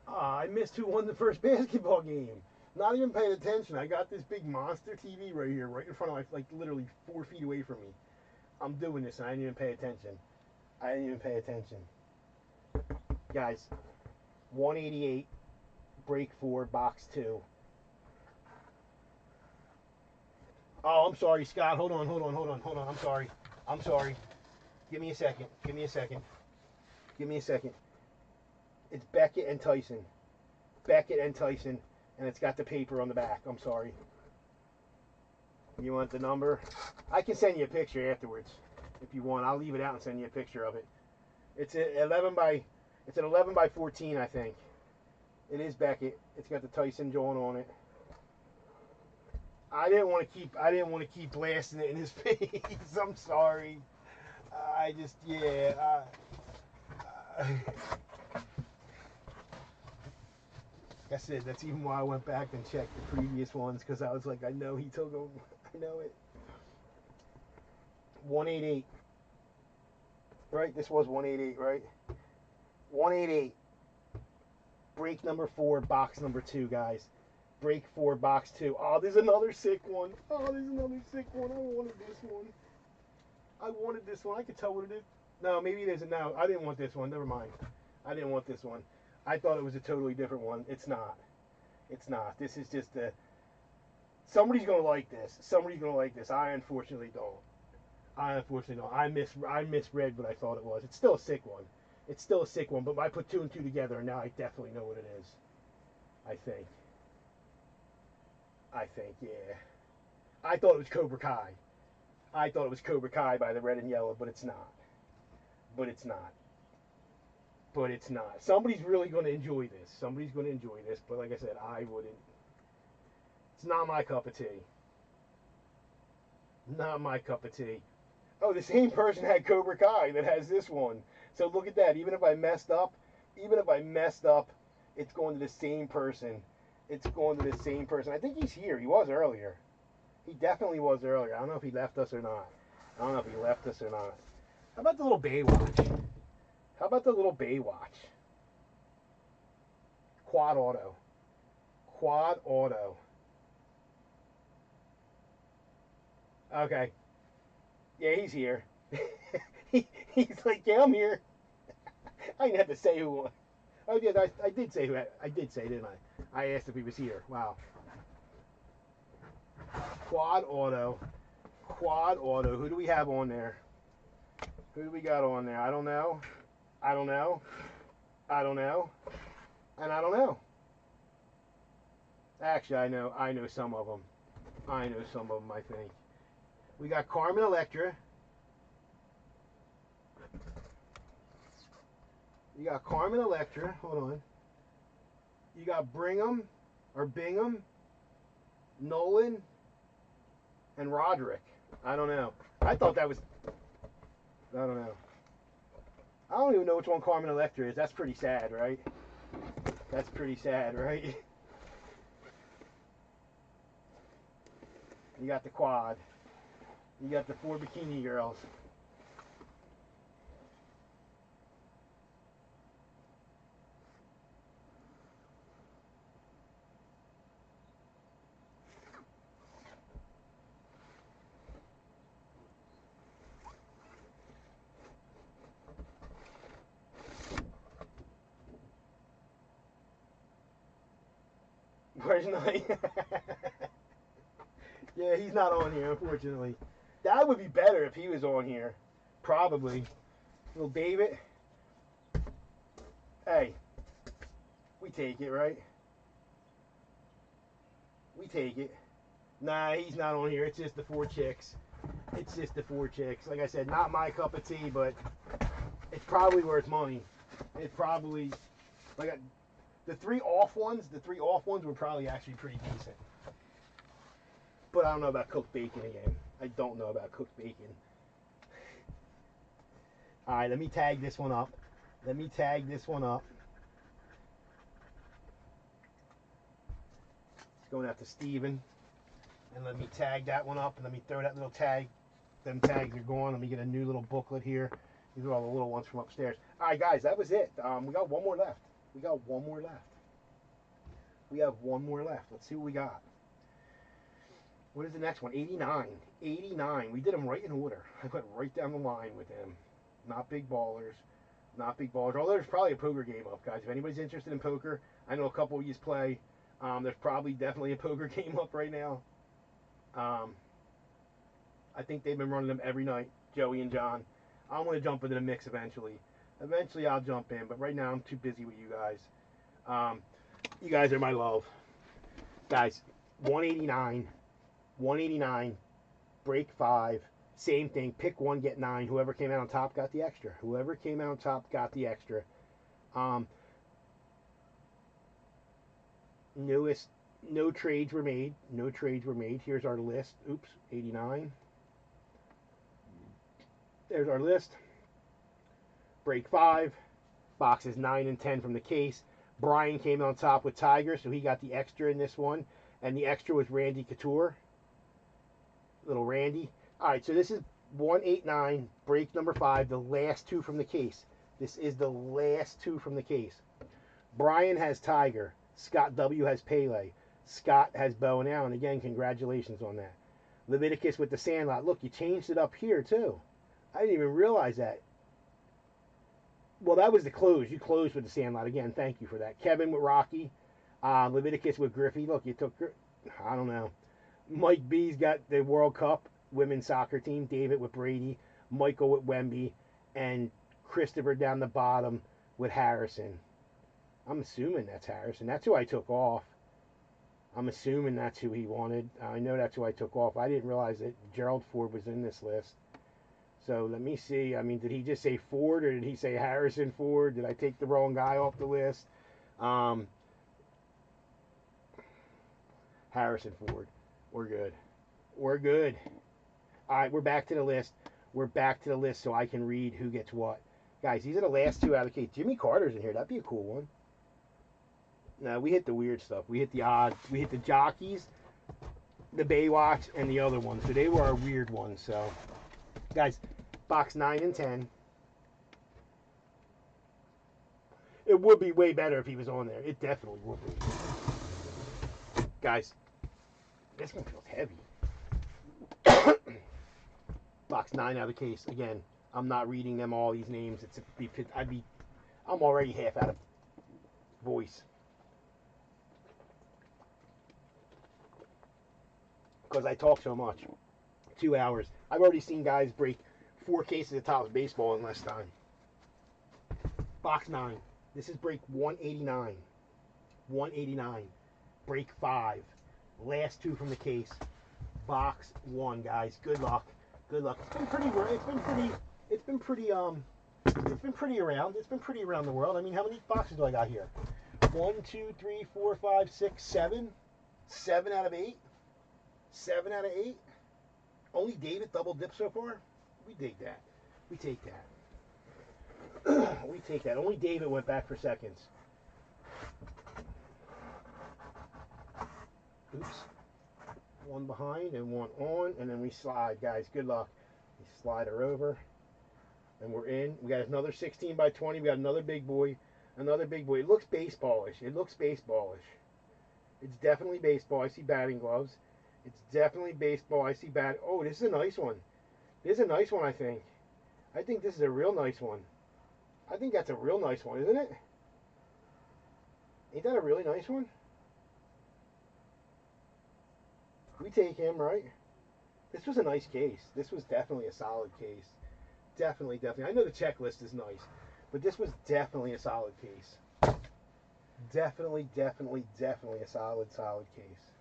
I missed who won the first basketball game. Not even paying attention. I got this big monster TV right here, right in front of my, like literally 4 feet away from me. I'm doing this and I didn't even pay attention. I didn't even pay attention. Guys, 188, break 4, box 2. Oh, I'm sorry, Scott. Hold on, hold on, hold on, hold on. I'm sorry. I'm sorry. Give me a second. Give me a second. Give me a second. It's Beckett and Tyson. Beckett and Tyson, and it's got the paper on the back. I'm sorry. You want the number? I can send you a picture afterwards if you want. I'll leave it out and send you a picture of it. It's a 11 by it's an 11 by 14, I think. It is Beckett. It's got the Tyson joint on it. I didn't want to keep blasting it in his face. I'm sorry. I just yeah. I said that's even why I went back and checked the previous ones because I was like, I know he took them. I know it. 188. Right? This was 188, right? 188. Break number 4, box number 2, guys. Break 4, box 2. Oh, there's another sick one. Oh, there's another sick one. I wanted this one. I wanted this one. I could tell what it is. No, maybe it isn't. No, I didn't want this one. Never mind. I didn't want this one. I thought it was a totally different one. It's not. It's not. This is just a. Somebody's gonna like this. Somebody's gonna like this. I unfortunately don't. I unfortunately don't. I misread what I thought it was. It's still a sick one. It's still a sick one. But I put 2 and 2 together, and now I definitely know what it is. I think. I think. Yeah. I thought it was Cobra Kai. I thought it was Cobra Kai by the red and yellow, but it's not. But it's not. But it's not. Somebody's really going to enjoy this. Somebody's going to enjoy this. But like I said, I wouldn't. It's not my cup of tea. Not my cup of tea. Oh, the same person had Cobra Kai that has this one. So look at that. Even if I messed up, it's going to the same person. It's going to the same person. I think he's here. He was earlier. He definitely was earlier. I don't know if he left us or not. I don't know if he left us or not. How about the little Baywatch? How about the little Baywatch? Quad auto. Quad auto. Okay. Yeah, he's here. He's like, yeah, I'm here. I didn't have to say who. Oh, yeah, I did say who. I did say, didn't I? I asked if he was here. Wow. Quad auto. Quad auto. Who do we have on there? Who do we got on there? I don't know. I don't know. I don't know. And I don't know. Actually, I know. I know some of them. I know some of them, I think. We got Carmen Electra. You got Carmen Electra. Hold on. You got Brigham or Bingham, Nolan, and Roderick. I don't know. I thought that was. I don't know. I don't even know which one Carmen Electra is. That's pretty sad, right? That's pretty sad, right? You got the quad. You got the 4 bikini girls. Where's Knight? Yeah, he's not on here, unfortunately. That would be better if he was on here. Probably. Little David. Hey, we take it, right? We take it. Nah, he's not on here. It's just the 4 chicks. It's just the 4 chicks. Like I said, not my cup of tea, but it's probably worth money. It probably, like, the 3 off ones. The 3 off ones were probably actually pretty decent. But I don't know about cooked bacon again. I don't know about cooked bacon. All right, let me tag this one up. Let me tag this one up. It's going out to Steven. And let me tag that one up. And let me throw that little tag. Them tags are gone. Let me get a new little booklet here. These are all the little ones from upstairs. All right, guys, that was it. We got one more left. We got one more left. We have one more left. Let's see what we got. What is the next one? 89. 89. We did them right in order. I went right down the line with them. Not big ballers. Not big ballers. Although there's probably a poker game up, guys. If anybody's interested in poker, I know a couple of you play. There's probably definitely a poker game up right now. I think they've been running them every night, Joey and John. I'm going to jump into the mix eventually. Eventually, I'll jump in, but right now I'm too busy with you guys. You guys are my love. Guys, 189, 189, break 5. Same thing. Pick one, get 9. Whoever came out on top got the extra. Whoever came out on top got the extra. Newest, no trades were made. No trades were made. Here's our list. Oops, 89. There's our list. Break 5. Boxes 9 and 10 from the case. Brian came on top with Tiger, so he got the extra in this one. And the extra was Randy Couture. Little Randy. All right, so this is 189, break number 5, the last 2 from the case. This is the last 2 from the case. Brian has Tiger. Scott W. has Pele. Scott has Bow and Allen. Again, congratulations on that. Leviticus with the Sandlot. Look, you changed it up here, too. I didn't even realize that. Well, that was the close. You closed with the Sandlot. Again, thank you for that. Kevin with Rocky. Leviticus with Griffey. Look, you took, I don't know. Mike B's got the World Cup women's soccer team. David with Brady. Michael with Wemby. And Christopher down the bottom with Harrison. I'm assuming that's Harrison. That's who I took off. I'm assuming that's who he wanted. I know that's who I took off. I didn't realize that Gerald Ford was in this list. So let me see. I mean, did he just say Ford or did he say Harrison Ford? Did I take the wrong guy off the list? Harrison Ford. We're good. We're good. All right, we're back to the list. We're back to the list so I can read who gets what. Guys, these are the last 2 out of the case. Jimmy Carter's in here. That'd be a cool one. No, we hit the weird stuff. We hit the odds. We hit the jockeys, the Baywatch, and the other ones. So they were our weird ones. So, guys, box 9 and 10. It would be way better if he was on there. It definitely would be. Guys, this one feels heavy. Box 9 out of the case. Again, I'm not reading them all these names. I'm already half out of voice. Because I talk so much. 2 hours. I've already seen guys break 4 cases of Topps baseball in less time. Box 9. This is break 189. 189. Break 5. Last 2 from the case. Box 1, guys. Good luck. Good luck. It's been pretty around. It's been pretty around the world. I mean, how many boxes do I got here? 1, 2, 3, 4, 5, 6, 7. 7 out of 8. 7 out of 8. Only David double dip so far. We dig that. We take that. We take that. Only David went back for seconds. Oops. 1 behind and 1 on, and then we slide, guys. Good luck. We slide her over, and we're in. We got another 16 by 20. We got another big boy. Another big boy. It looks baseballish. It looks baseballish. It's definitely baseball. I see batting gloves. It's definitely baseball. I see bat. Oh, this is a nice one. This is a nice one, I think. I think this is a real nice one. I think that's a real nice one, isn't it? Ain't that a really nice one? We take him, right? This was a nice case. This was definitely a solid case. Definitely. I know the checklist is nice, but this was definitely a solid case. Definitely a solid case.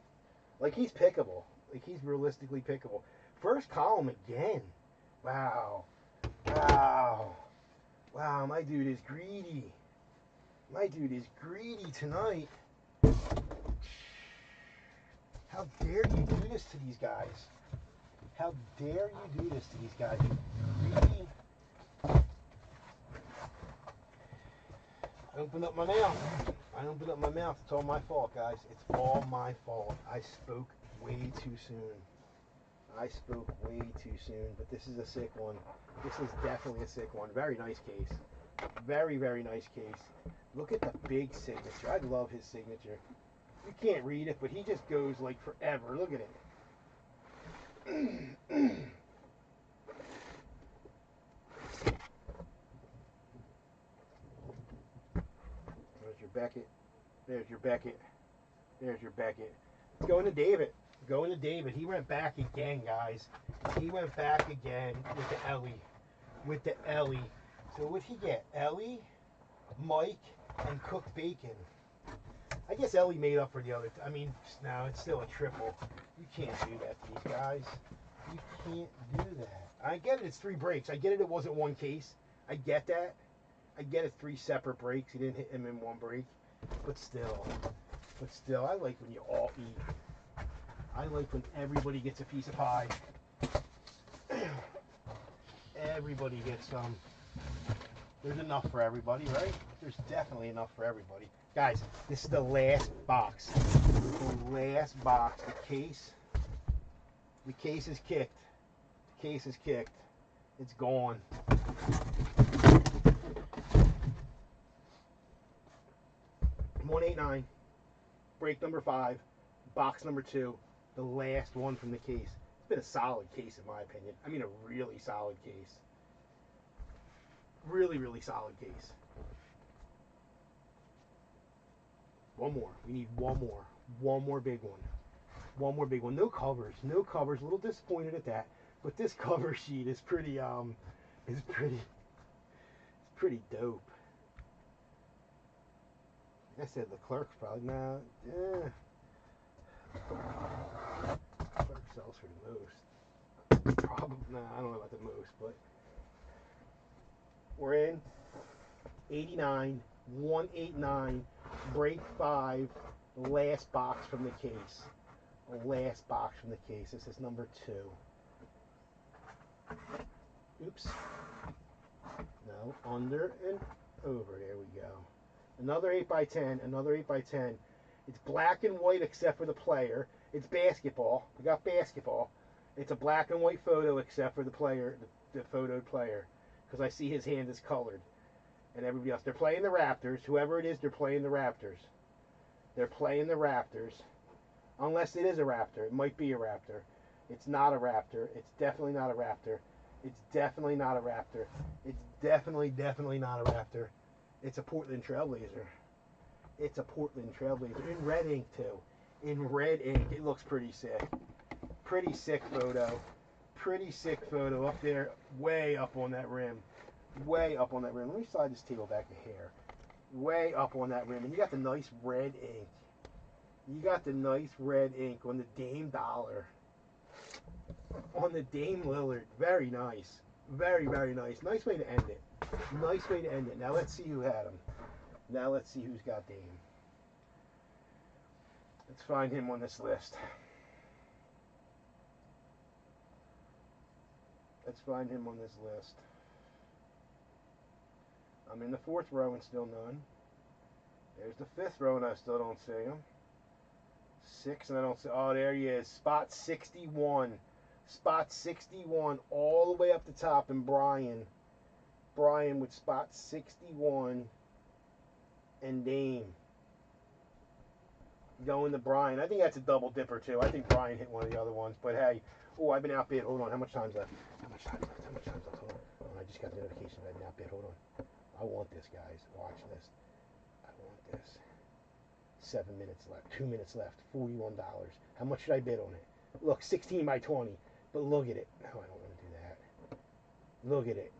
Like, he's pickable. Like, he's realistically pickable. First column again. Wow. Wow, my dude is greedy. My dude is greedy tonight. How dare you do this to these guys? How dare you do this to these guys? You greedy. I opened up my mouth. It's all my fault, guys. It's all my fault. I spoke way too soon. But this is a sick one. This is definitely a sick one. Very nice case. Very nice case. Look at the big signature. I love his signature. You can't read it, but he just goes like forever. Look at it. There's your Beckett. There's your Beckett. Let's go into David. Going to David. He went back again, guys. He went back again with the Ellie. With the Ellie. So what'd he get? Ellie, Mike, and cooked bacon. I guess Ellie made up for the other. I mean, no, it's still a triple. You can't do that to these guys. You can't do that. I get it. It's 3 breaks. I get it. It wasn't one case. I get that. I get it. 3 separate breaks. He didn't hit him in one break. But still, I like when you all eat. I like when everybody gets a piece of pie. Everybody gets some. There's enough for everybody, right? There's definitely enough for everybody. Guys, this is the last box. The last box. The case is kicked. The case is kicked. It's gone. $189. Break number 5. Box number 2. The last one from the case. It's been a solid case in my opinion. I mean a really solid case. Really, really solid case. One more. We need one more. One more big one. One more big one. No covers. No covers. A little disappointed at that. But this cover sheet is pretty dope. Like I said, the clerk's probably clerk sells for the most. Probably I don't know about the most, but we're in 89, 189, break 5, last box from the case. Last box from the case. This is number 2. Oops. No, under and over. There we go. Another 8x10. Another 8x10. It's black and white except for the player. It's basketball. We got basketball. It's a black and white photo except for the player, the photoed player, because I see his hand is colored. And everybody else. They're playing the Raptors. Whoever it is, they're playing the Raptors. They're playing the Raptors. Unless it is a Raptor. It might be a Raptor. It's not a Raptor. It's definitely not a Raptor. It's definitely not a Raptor. It's definitely not a Raptor. It's a Portland Trailblazer. It's a Portland Trailblazer. In red ink, too. In red ink. It looks pretty sick. Pretty sick photo. Pretty sick photo up there. Way up on that rim. Way up on that rim. Let me slide this table back a hair. Way up on that rim. And you got the nice red ink. You got the nice red ink on the Dame Dollar. On the Dame Lillard. Very nice. Very, very nice. Nice way to end it. Nice way to end it. Now let's see who had him. Now let's see who's got Dame. Let's find him on this list. Let's find him on this list. I'm in the 4th row and still none. There's the 5th row and I still don't see him. 6 and I don't see. Oh, there he is. Spot 61. Spot 61 all the way up the top. And Brian with spot 61 and Dame. Going to Brian. I think that's a double dipper too. I think Brian hit one of the other ones. But hey, oh, I've been outbid. Hold on. How much time's left? How much time's left? Hold on. I just got the notification that I've been outbid. Hold on. I want this, guys. Watch this. I want this. 7 minutes left. 2 minutes left. $41. How much should I bid on it? Look, 16 by 20. But look at it. No, I don't want to do that. Look at it.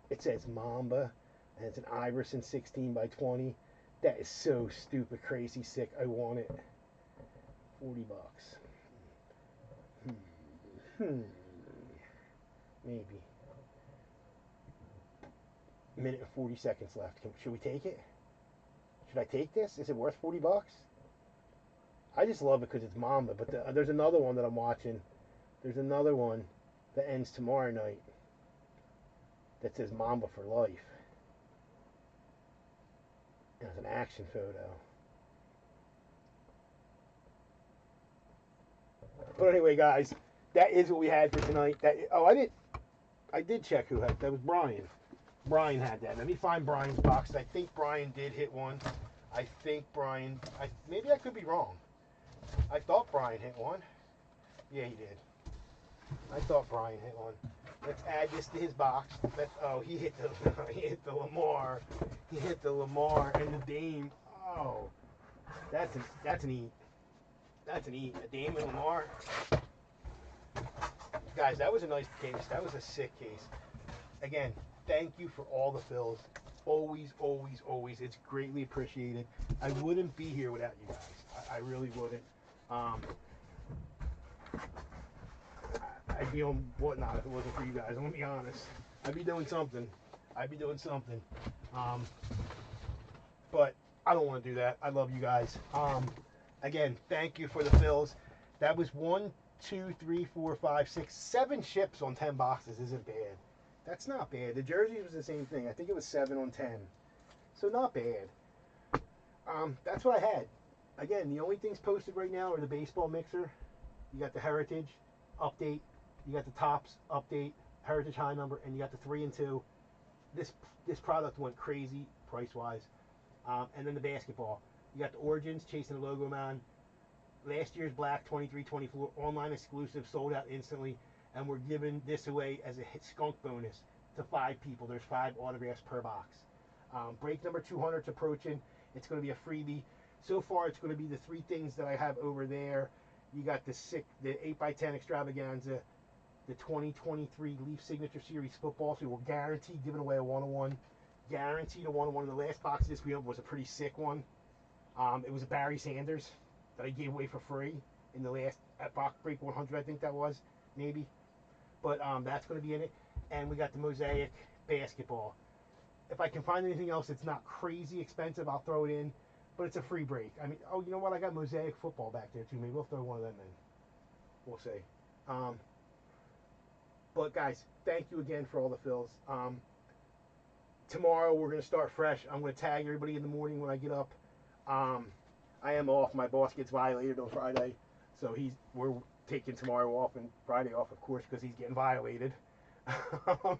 It says Mamba, and it's an Iverson 16 by 20. That is so stupid, crazy, sick. I want it. $40. Maybe. Minute and 40 seconds left. Should we take it? Should I take this? Is it worth $40? I just love it because it's Mamba. But there's another one that I'm watching. There's another one that ends tomorrow night that says Mamba for life. And it's an action photo. But anyway, guys, that is what we had for tonight. I did check who had. That was Brian. Brian had that. Let me find Brian's box. I think Brian did hit one. I think Brian. Maybe I could be wrong. I thought Brian hit one. Yeah, he did. I thought Brian hit one. Let's add this to his box. He hit the Lamar. He hit the Lamar and the Dame. Oh, that's an E. That's an E. A Damon Lamar. Guys, that was a nice case. That was a sick case. Again, thank you for all the fills. Always, always, always. It's greatly appreciated. I wouldn't be here without you guys. I really wouldn't. I'd be on whatnot if it wasn't for you guys. I'm gonna be honest. I'd be doing something. I'd be doing something. But I don't want to do that. I love you guys. Again, thank you for the fills. That was 1, 2, 3, 4, 5, 6, 7 ships on 10 boxes. Isn't bad. That's not bad. The jerseys was the same thing. I think it was 7 on 10. So not bad. That's what I had. Again, the only things posted right now are the baseball mixer. You got the Heritage update. You got the Topps update, Heritage high number, and you got the 3 and 2. This product went crazy price wise. And then the basketball. You got the Origins chasing the logo man. Last year's Black 23-24 online exclusive sold out instantly, and we're giving this away as a hit skunk bonus to 5 people. There's 5 autographs per box. Break number 200 is approaching. It's going to be a freebie. So far, it's going to be the 3 things that I have over there. You got the 8x10 extravaganza, the 2023 Leaf Signature Series football. So we're guaranteed giving away a 101. Guaranteed a 101. The last box of this we opened was a pretty sick one. It was a Barry Sanders that I gave away for free in the last at box break 100. I think that was maybe. But that's going to be in it. And we got the Mosaic basketball. If I can find anything else that's not crazy expensive, I'll throw it in. But it's a free break. I mean, oh, you know what? I got Mosaic football back there too. Maybe we'll throw one of them in. We'll see. But guys, thank you again for all the fills. Tomorrow we're gonna start fresh. I'm gonna tag everybody in the morning when I get up. I am off. My boss gets violated on Friday, so we're taking tomorrow off and Friday off, of course, because he's getting violated. You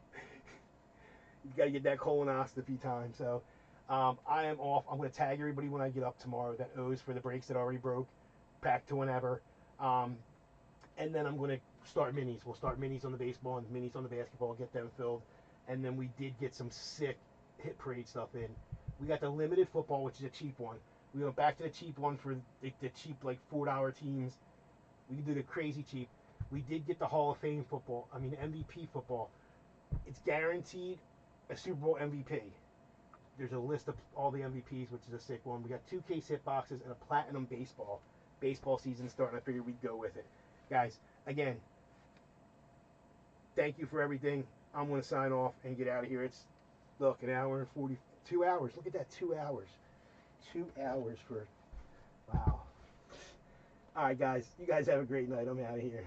gotta get that colonoscopy time. So I am off. I'm gonna tag everybody when I get up tomorrow that owes for the breaks that already broke, back to whenever. And then I'm gonna start minis. We'll start minis on the baseball and minis on the basketball. Get them filled. And then we did get some sick hit parade stuff in. We got the limited football, which is a cheap one. We went back to the cheap one for the cheap, like $4 teams. We did the crazy cheap. We did get the Hall of Fame football. I mean, MVP football. It's guaranteed a Super Bowl MVP. There's a list of all the MVPs, which is a sick one. We got 2 case hit boxes and a platinum baseball. Baseball season starting. I figured we'd go with it. Guys, again, thank you for everything. I'm going to sign off and get out of here. It's, look, an hour and 42 hours. Look at that, 2 hours. 2 hours for, wow. All right, guys. You guys have a great night. I'm out of here.